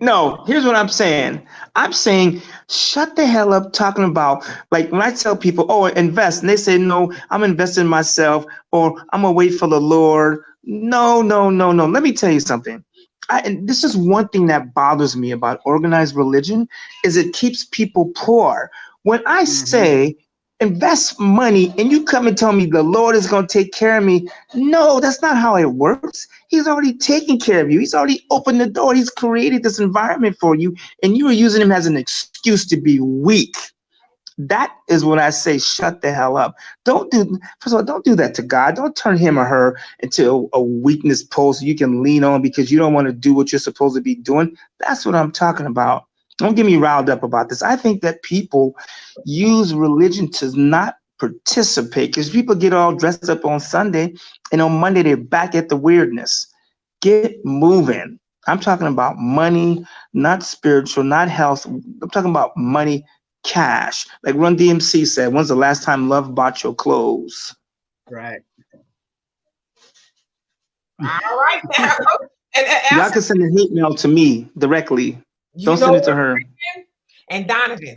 No, here's what I'm saying. I'm saying shut the hell up talking about, like when I tell people, oh, invest, and they say, no, I'm investing in myself, or I'm gonna wait for the Lord. No. Let me tell you something. And this is one thing that bothers me about organized religion is it keeps people poor. When I say invest money and you come and tell me the Lord is going to take care of me. No, that's not how it works. He's already taken care of you. He's already opened the door. He's created this environment for you, and you are using him as an excuse to be weak. That is when I say shut the hell up. First of all, don't do that to God. Don't turn him or her into a weakness pole so you can lean on because you don't want to do what you're supposed to be doing. That's what I'm talking about. Don't get me riled up about this. I think that people use religion to not participate because people get all dressed up on Sunday and on Monday they're back at the weirdness. Get moving. I'm talking about money, not spiritual, not health. I'm talking about money, cash. Like Run DMC said, when's the last time love bought your clothes? Right. All right now. And y'all can send a hate mail to me directly. Don't send it to her. And Donovan.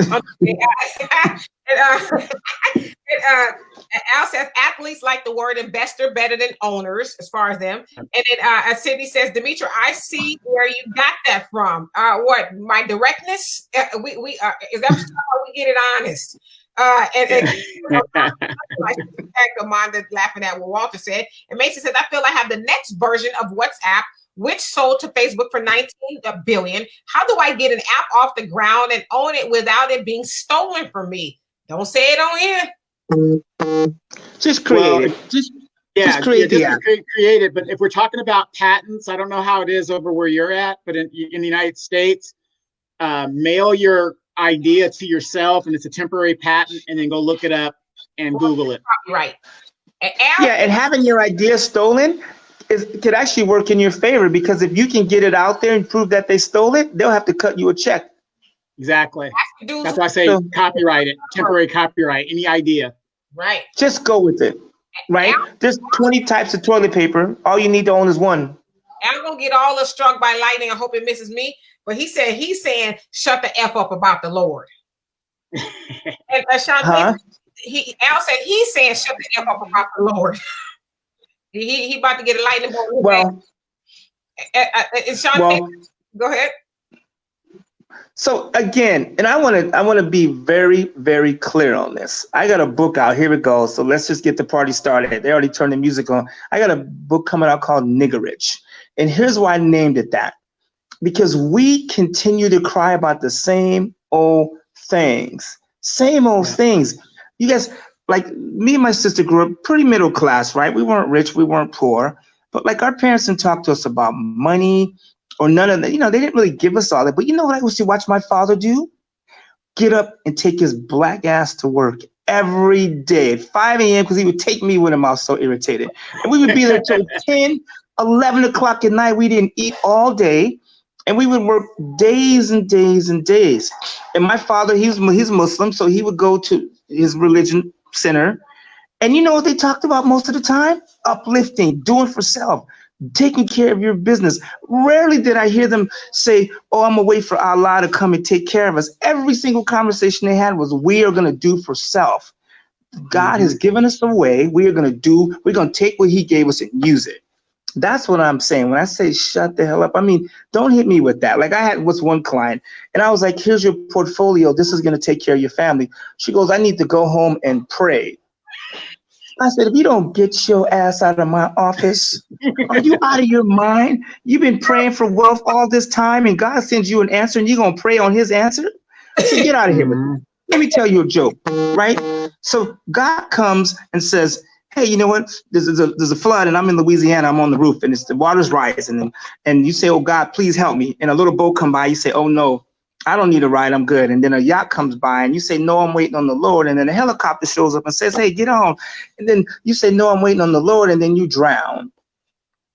Al says athletes like the word investor better than owners, as far as them. And then Sydney says, Demetra, I see where you got that from. What, my directness? We is that how we get it honest? Amanda laughing at what Walter said. And Mason says, I feel I have the next version of WhatsApp which sold to Facebook for $19 billion. How do I get an app off the ground and own it without it being stolen from me? Don't say it on here. Just create it. Just create the app. Create it. But if we're talking about patents, I don't know how it is over where you're at, but in the United States, mail your idea to yourself, and it's a temporary patent, and then go look it up and Google it. Right. And having your idea stolen could actually work in your favor, because if you can get it out there and prove that they stole it, they'll have to cut you a check. Exactly. That's why I say copyright it, temporary copyright, any idea. Right. Just go with it. Right? There's 20 types of toilet paper. All you need to own is one. I'm gonna get all us struck by lightning. I hope it misses me. But he's saying, shut the F up about the Lord. And Sean, Al said he's saying shut the F up about the Lord. he about to get a lightning bolt. Well, Sean, go ahead. So again, and I want to be very, very clear on this. I got a book out. Here it goes. So let's just get the party started. They already turned the music on. I got a book coming out called Nigger Rich. And here's why I named it that. Because we continue to cry about the same old things. Same old things. You guys, like me and my sister grew up pretty middle class, right? We weren't rich, we weren't poor. But like our parents didn't talk to us about money or none of that. You know, they didn't really give us all that. But you know what I used to watch my father do? Get up and take his black ass to work every day at 5 a.m. because he would take me with him. I was so irritated. And we would be there till 10, 11 o'clock at night. We didn't eat all day. And we would work days and days and days. And my father, he's Muslim, so he would go to his religion center. And you know what they talked about most of the time? Uplifting, doing for self, taking care of your business. Rarely did I hear them say, oh, I'm gonna wait for Allah to come and take care of us. Every single conversation they had was, we are gonna do for self. God has given us a way. We're gonna take what he gave us and use it. That's what I'm saying. When I say shut the hell up, I mean, don't hit me with that. Like I had one client and I was like, here's your portfolio. This is going to take care of your family. She goes, I need to go home and pray. I said, if you don't get your ass out of my office, are you out of your mind? You've been praying for wealth all this time and God sends you an answer and you're going to pray on his answer? I said, get out of here with me. Let me tell you a joke, right? So God comes and says, hey, you know what? There's a flood and I'm in Louisiana. I'm on the roof and the water's rising. And you say, oh, God, please help me. And a little boat come by. You say, oh, no, I don't need a ride. I'm good. And then a yacht comes by and you say, no, I'm waiting on the Lord. And then a helicopter shows up and says, hey, get on. And then you say, no, I'm waiting on the Lord. And then you drown.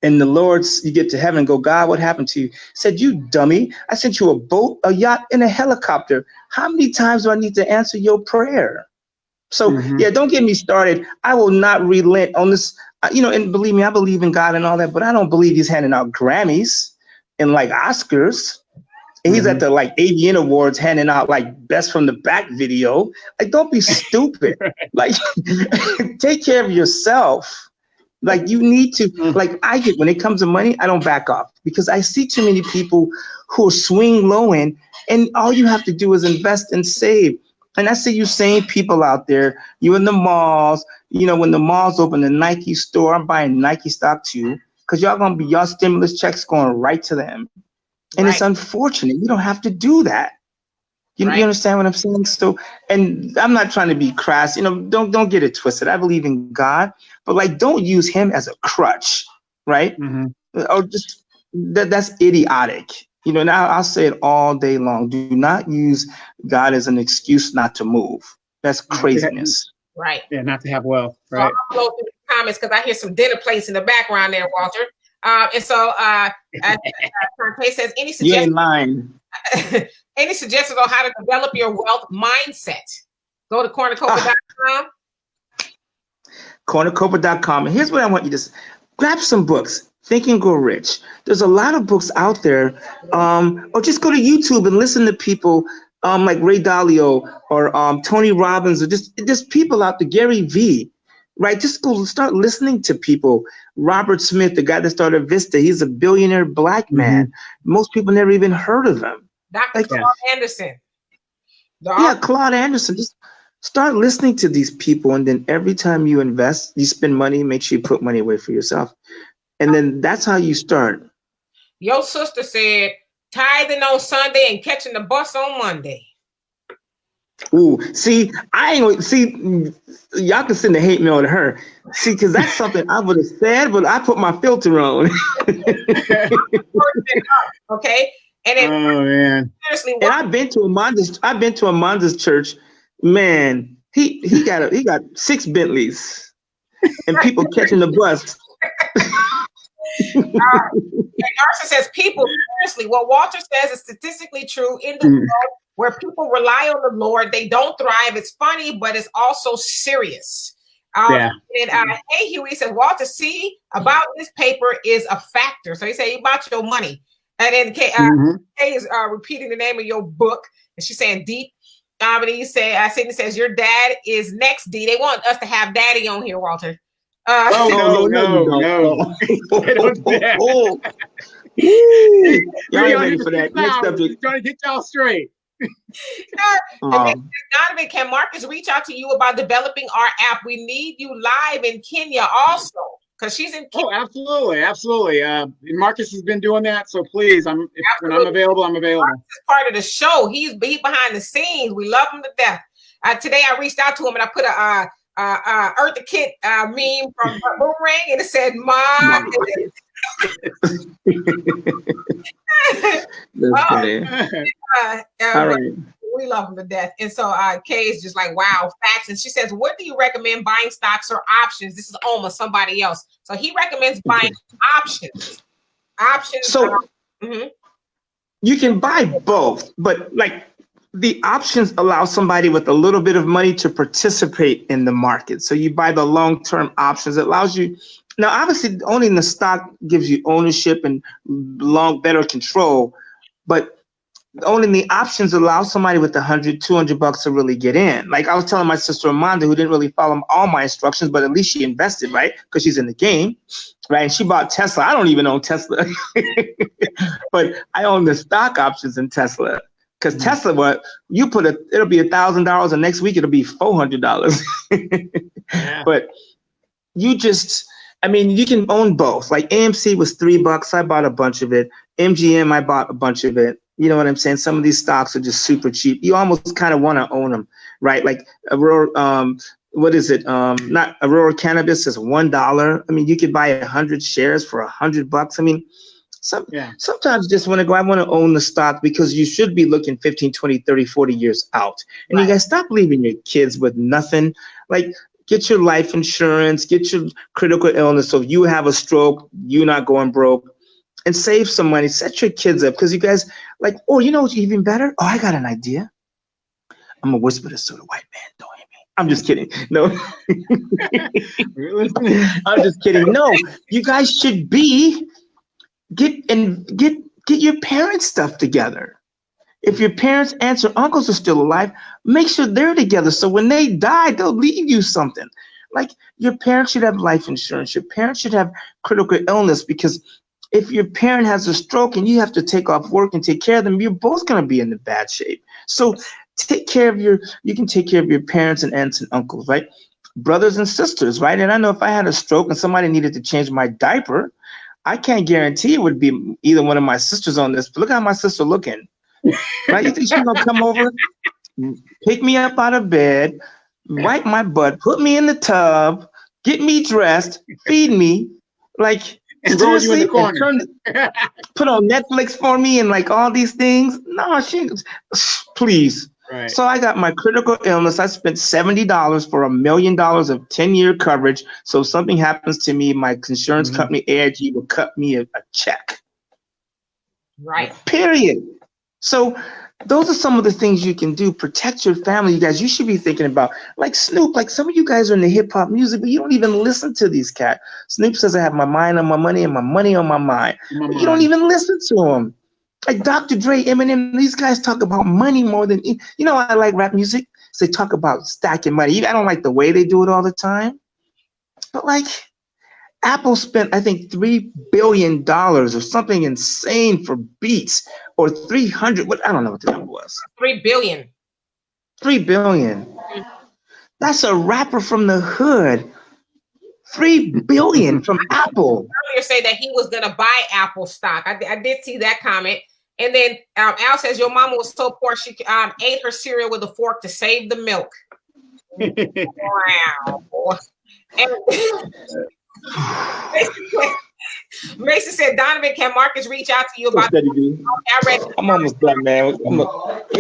And the Lord, you get to heaven and go, God, what happened to you? Said, you dummy. I sent you a boat, a yacht, and a helicopter. How many times do I need to answer your prayer? So, yeah, don't get me started. I will not relent on this. You know, and believe me, I believe in God and all that, but I don't believe he's handing out Grammys and like Oscars. And he's at the like AVN Awards handing out like best from the back video. Like, don't be stupid. Like, take care of yourself. Like, you need to, like, when it comes to money, I don't back off because I see too many people who are swing low in, and all you have to do is invest and save. And I see you same people out there, you in the malls, you know, when the malls open, the Nike store, I'm buying Nike stock too, because y'all stimulus checks going right to them. And it's unfortunate. You don't have to do that. You understand what I'm saying? So, and I'm not trying to be crass, you know, don't get it twisted. I believe in God, but like, don't use him as a crutch, right? Or just, that's idiotic. You know, now I'll say it all day long. Do not use God as an excuse not to move. That's craziness. Right. Yeah, not to have wealth. Right. So I'll go through the comments because I hear some dinner plates in the background there, Walter. And so Trey says, any suggestions? You ain't lying. Any suggestions on how to develop your wealth mindset? Go to cornucopia.com. Cornucopia.com. And here's what I want you to grab some books. Think and Grow Rich. There's a lot of books out there. Or just go to YouTube and listen to people like Ray Dalio or Tony Robbins, or just people out there, Gary Vee, right? Just go start listening to people. Robert Smith, the guy that started Vista, he's a billionaire black man. Most people never even heard of him. Dr. Claude Anderson. Claude Anderson. Just start listening to these people, and then every time you invest, you spend money, make sure you put money away for yourself. And then that's how you start. Your sister said tithing on Sunday and catching the bus on Monday. Ooh, see, I ain't see. Y'all can send a hate mail to her. See, because that's something I would have said, but I put my filter on. Okay, and then, oh man, seriously, and I've been to Amanda's church. Man, he got 6 Bentleys and people catching the bus. And Darcy says, people, seriously, what Walter says is statistically true in the world where people rely on the Lord, they don't thrive. It's funny, but it's also serious. Yeah. And hey, Huey says, Walter, see, about this paper is a factor. So he said, about your money. And then Kay is repeating the name of your book. And she's saying deep. And he said, Sydney says, your dad is next, D. They want us to have daddy on here, Walter. No. Y'all ain't ready for that. Next subject. Trying to get y'all straight. Donovan, can Marcus reach out to you about developing our app? We need you live in Kenya also, because she's in Kenya. Oh, absolutely. Marcus has been doing that, so please, when I'm available, I'm available. Marcus is part of the show. He's behind the scenes. We love him to death. Today I reached out to him and I put a Eartha Kitt meme from Boomerang, and it said "Mom." All right. We love him to death. And so Kay is just like, wow, facts. And she says, what do you recommend buying stocks or options? This is almost somebody else. So he recommends buying options. So you can buy both, but like the options allow somebody with a little bit of money to participate in the market. So you buy the long-term options. It allows you. Now, obviously, owning the stock gives you ownership and better control, but owning the options allows somebody with $100, $200 to really get in. Like I was telling my sister Amanda, who didn't really follow all my instructions, but at least she invested, right? Because she's in the game, right? And she bought Tesla. I don't even own Tesla, but I own the stock options in Tesla. Because Tesla, it'll be $1,000, and next week it'll be $400. But you can own both. Like AMC was $3. I bought a bunch of it. MGM, I bought a bunch of it. You know what I'm saying? Some of these stocks are just super cheap. You almost kind of want to own them, right? Like Aurora, what is it? Not Aurora Cannabis is $1. I mean, you could buy 100 shares for $100. I mean, sometimes you just want to go, I want to own the stock, because you should be looking 15, 20, 30, 40 years out. And you guys stop leaving your kids with nothing. Like, get your life insurance, get your critical illness. So if you have a stroke, you're not going broke. And save some money, set your kids up, because you guys like, oh, you know what's even better? Oh, I got an idea. I'm gonna whisper this to the white man, don't hit me. I'm just kidding. No. I'm just kidding. No, you guys should get your parents' stuff together. If your parents, aunts, or uncles are still alive, make sure they're together. So when they die, they'll leave you something. Like your parents should have life insurance. Your parents should have critical illness, because if your parent has a stroke and you have to take off work and take care of them, you're both going to be in the bad shape. So you can take care of your parents and aunts and uncles, right? Brothers and sisters, right? And I know if I had a stroke and somebody needed to change my diaper, I can't guarantee it would be either one of my sisters on this, but look how my sister looking, right? You think she's going to come over, pick me up out of bed, wipe my butt, put me in the tub, get me dressed, feed me, like, and roll you in the corner. Put on Netflix for me and like all these things. No, please. Right. So I got my critical illness. I spent $70 for $1 million of 10-year coverage. So if something happens to me, my insurance company, AIG, will cut me a check. Right. Period. So those are some of the things you can do. Protect your family. You guys, you should be thinking about, like Snoop, like some of you guys are in the hip hop music, but you don't even listen to these cats. Snoop says, I have my mind on my money and my money on my mind. But you don't even listen to him. Like Dr. Dre, Eminem, these guys talk about money more than, I like rap music. So they talk about stacking money. I don't like the way they do it all the time. But like Apple spent, I think, $3 billion or something insane for Beats, or 300. I don't know what the number was. 3 billion. 3 billion. That's a rapper from the hood $3 billion from Apple. Earlier say that he was gonna buy Apple stock. I did see that comment. And then Al says your mama was so poor she ate her cereal with a fork to save the milk. Wow. And Mason said, Donovan, can Marcus reach out to you about I'm almost done, man. We're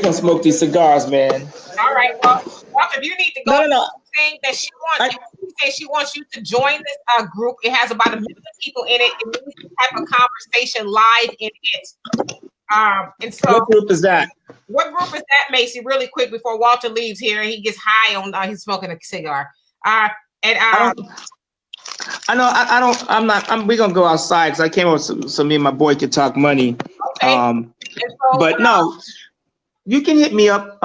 gonna smoke these cigars, man. All right. Well, Walter, you need to go. No. Saying that she wants you to join this group. It has about 1 million people in it. It needs to have a conversation live in it. And so, what group is that? What group is that, Macy? Really quick before Walter leaves here and he gets high on. He's smoking a cigar. We're gonna go outside because I came over so me and my boy could talk money. Okay. But no, you can hit me up.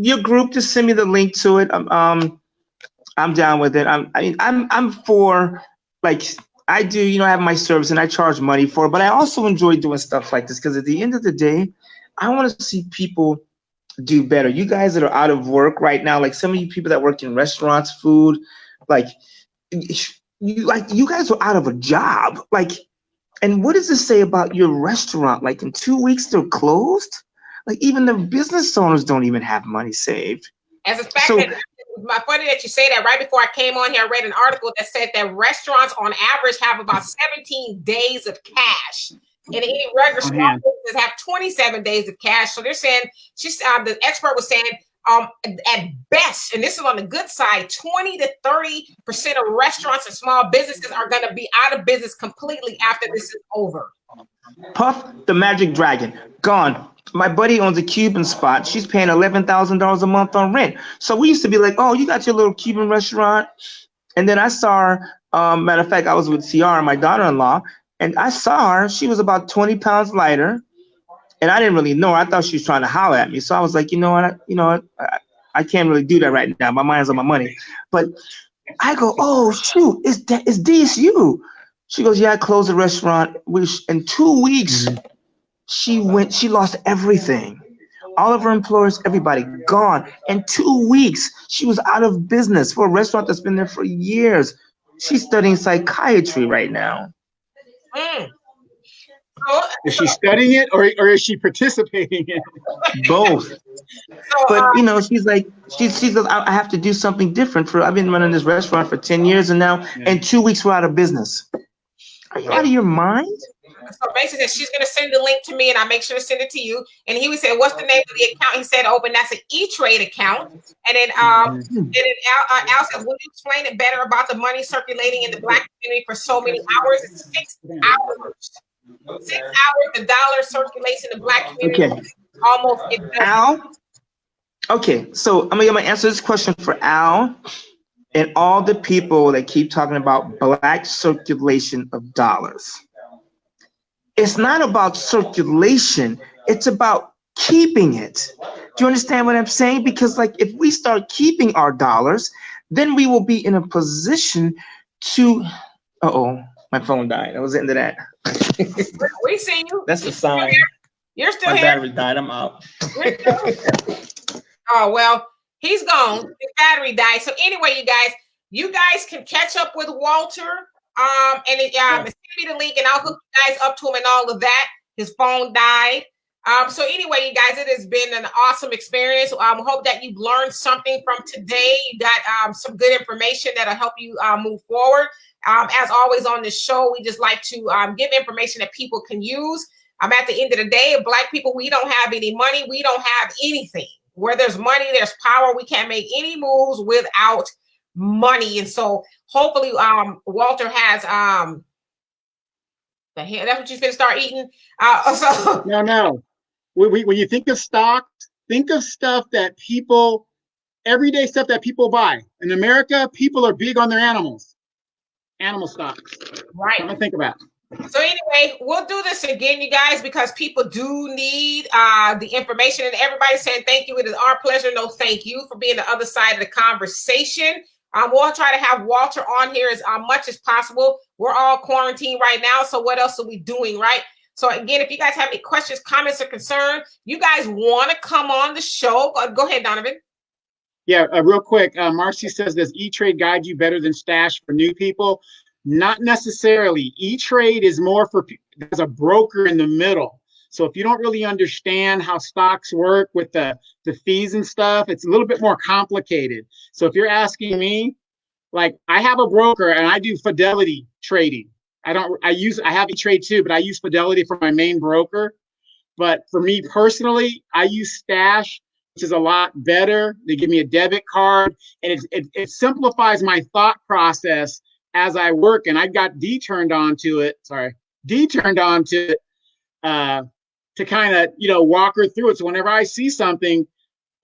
Your group, just send me the link to it. I'm down with it. I'm for, like, I do, I have my service and I charge money for it, but I also enjoy doing stuff like this because at the end of the day, I want to see people do better. You guys that are out of work right now, like some of you people that work in restaurants, food, like you guys are out of a job. Like, and what does this say about your restaurant? Like in 2 weeks they're closed? Like even the business owners don't even have money saved. As a fact, it's funny that you say that. Right before I came on here, I read an article that said that restaurants on average have about 17 days of cash. And any regular small businesses have 27 days of cash. So they're saying, the expert was saying, at best, and this is on the good side, 20 to 30% of restaurants and small businesses are going to be out of business completely after this is over. Puff the Magic Dragon, gone. My buddy owns a Cuban spot. She's paying $11,000 a month on rent. So we used to be like, oh, you got your little Cuban restaurant. And then I saw her, matter of fact, I was with Ciara, my daughter-in-law, and I saw her. She was about 20 pounds lighter. And I didn't really know her. I thought she was trying to holler at me. So I was like, you know what? I can't really do that right now. My mind's on my money. But I go, oh, shoot, it's DSU. She goes, yeah, I closed the restaurant. In 2 weeks, she lost everything. All of her employers, everybody gone. In 2 weeks, she was out of business for a restaurant that's been there for years. She's studying psychiatry right now. Is she studying it or is she participating in it? Both. But she's like, she says, I have to do something different. I've been running this restaurant for 10 years and now in 2 weeks we're out of business. Are you out of your mind? So basically, she's going to send the link to me, and I'll make sure to send it to you. And he would say, "What's the name of the account?" He said, "Open. That's an E-Trade account." And then, Al said, "Will you explain it better about the money circulating in the Black community for so many hours?" It's 6 hours. 6 hours. The dollar circulates in the Black community. Okay. Almost. Al. Okay, so I'm gonna answer this question for Al and all the people that keep talking about Black circulation of dollars. It's not about circulation, it's about keeping it. Do you understand what I'm saying? Because like if we start keeping our dollars, then we will be in a position to, my phone died. I was into that. We see you. That's the sign. You're still here. My battery died, I'm out. Oh, well, he's gone. His battery died. So anyway, you guys can catch up with Walter. Send me the link and I'll hook you guys up to him and all of that. His phone died. So anyway, you guys, it has been an awesome experience. Hope that you've learned something from today. You got some good information that'll help you move forward. As always on this show, we just like to give information that people can use. At the end of the day, Black people, we don't have any money. We don't have anything. Where there's money, there's power. We can't make any moves without money. And so hopefully Walter has that's what you finna start eating. No. When you think of stocks, think of stuff that people, everyday stuff that people buy. In America, people are big on their animals. Animal stocks. Right. Something to think about. So anyway, we'll do this again, you guys, because people do need the information. And everybody's saying thank you. It is our pleasure. No, thank you for being the other side of the conversation. We'll try to have Walter on here as much as possible. We're all quarantined right now, so what else are we doing, right? So again, if you guys have any questions, comments, or concerns, you guys want to come on the show, go ahead, Donovan. Yeah, real quick. Marcy says, does E-Trade guide you better than Stash for new people? Not necessarily. E-Trade is more for, there's a broker in the middle. So if you don't really understand how stocks work with the fees and stuff, it's a little bit more complicated. So if you're asking me, like, I have a broker and I do Fidelity trading. I have E-Trade too, but I use Fidelity for my main broker. But for me personally, I use Stash, which is a lot better. They give me a debit card, and it simplifies my thought process as I work. And I got D turned on to it. To kind of, walk her through it. So whenever I see something,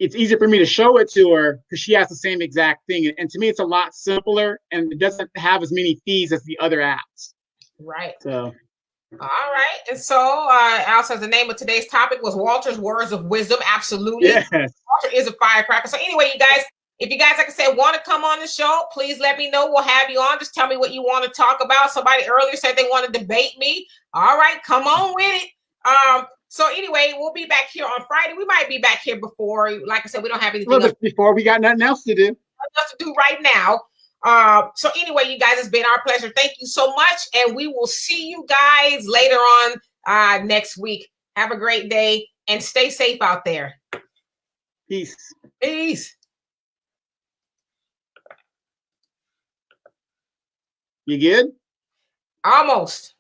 it's easier for me to show it to her because she has the same exact thing. And to me, it's a lot simpler and it doesn't have as many fees as the other apps. Right. So. All right. And so, Al says the name of today's topic was Walter's Words of Wisdom. Absolutely. Yes. Walter is a firecracker. So anyway, you guys, if you guys, like I said, want to come on the show, please let me know. We'll have you on. Just tell me what you want to talk about. Somebody earlier said they want to debate me. All right, come on with it. So anyway, we'll be back here on Friday. We might be back here before. Like I said, we don't have anything else before. We got nothing else to do. Nothing else to do right now. So anyway, you guys, it's been our pleasure. Thank you so much. And we will see you guys later on next week. Have a great day and stay safe out there. Peace. Peace. You good? Almost.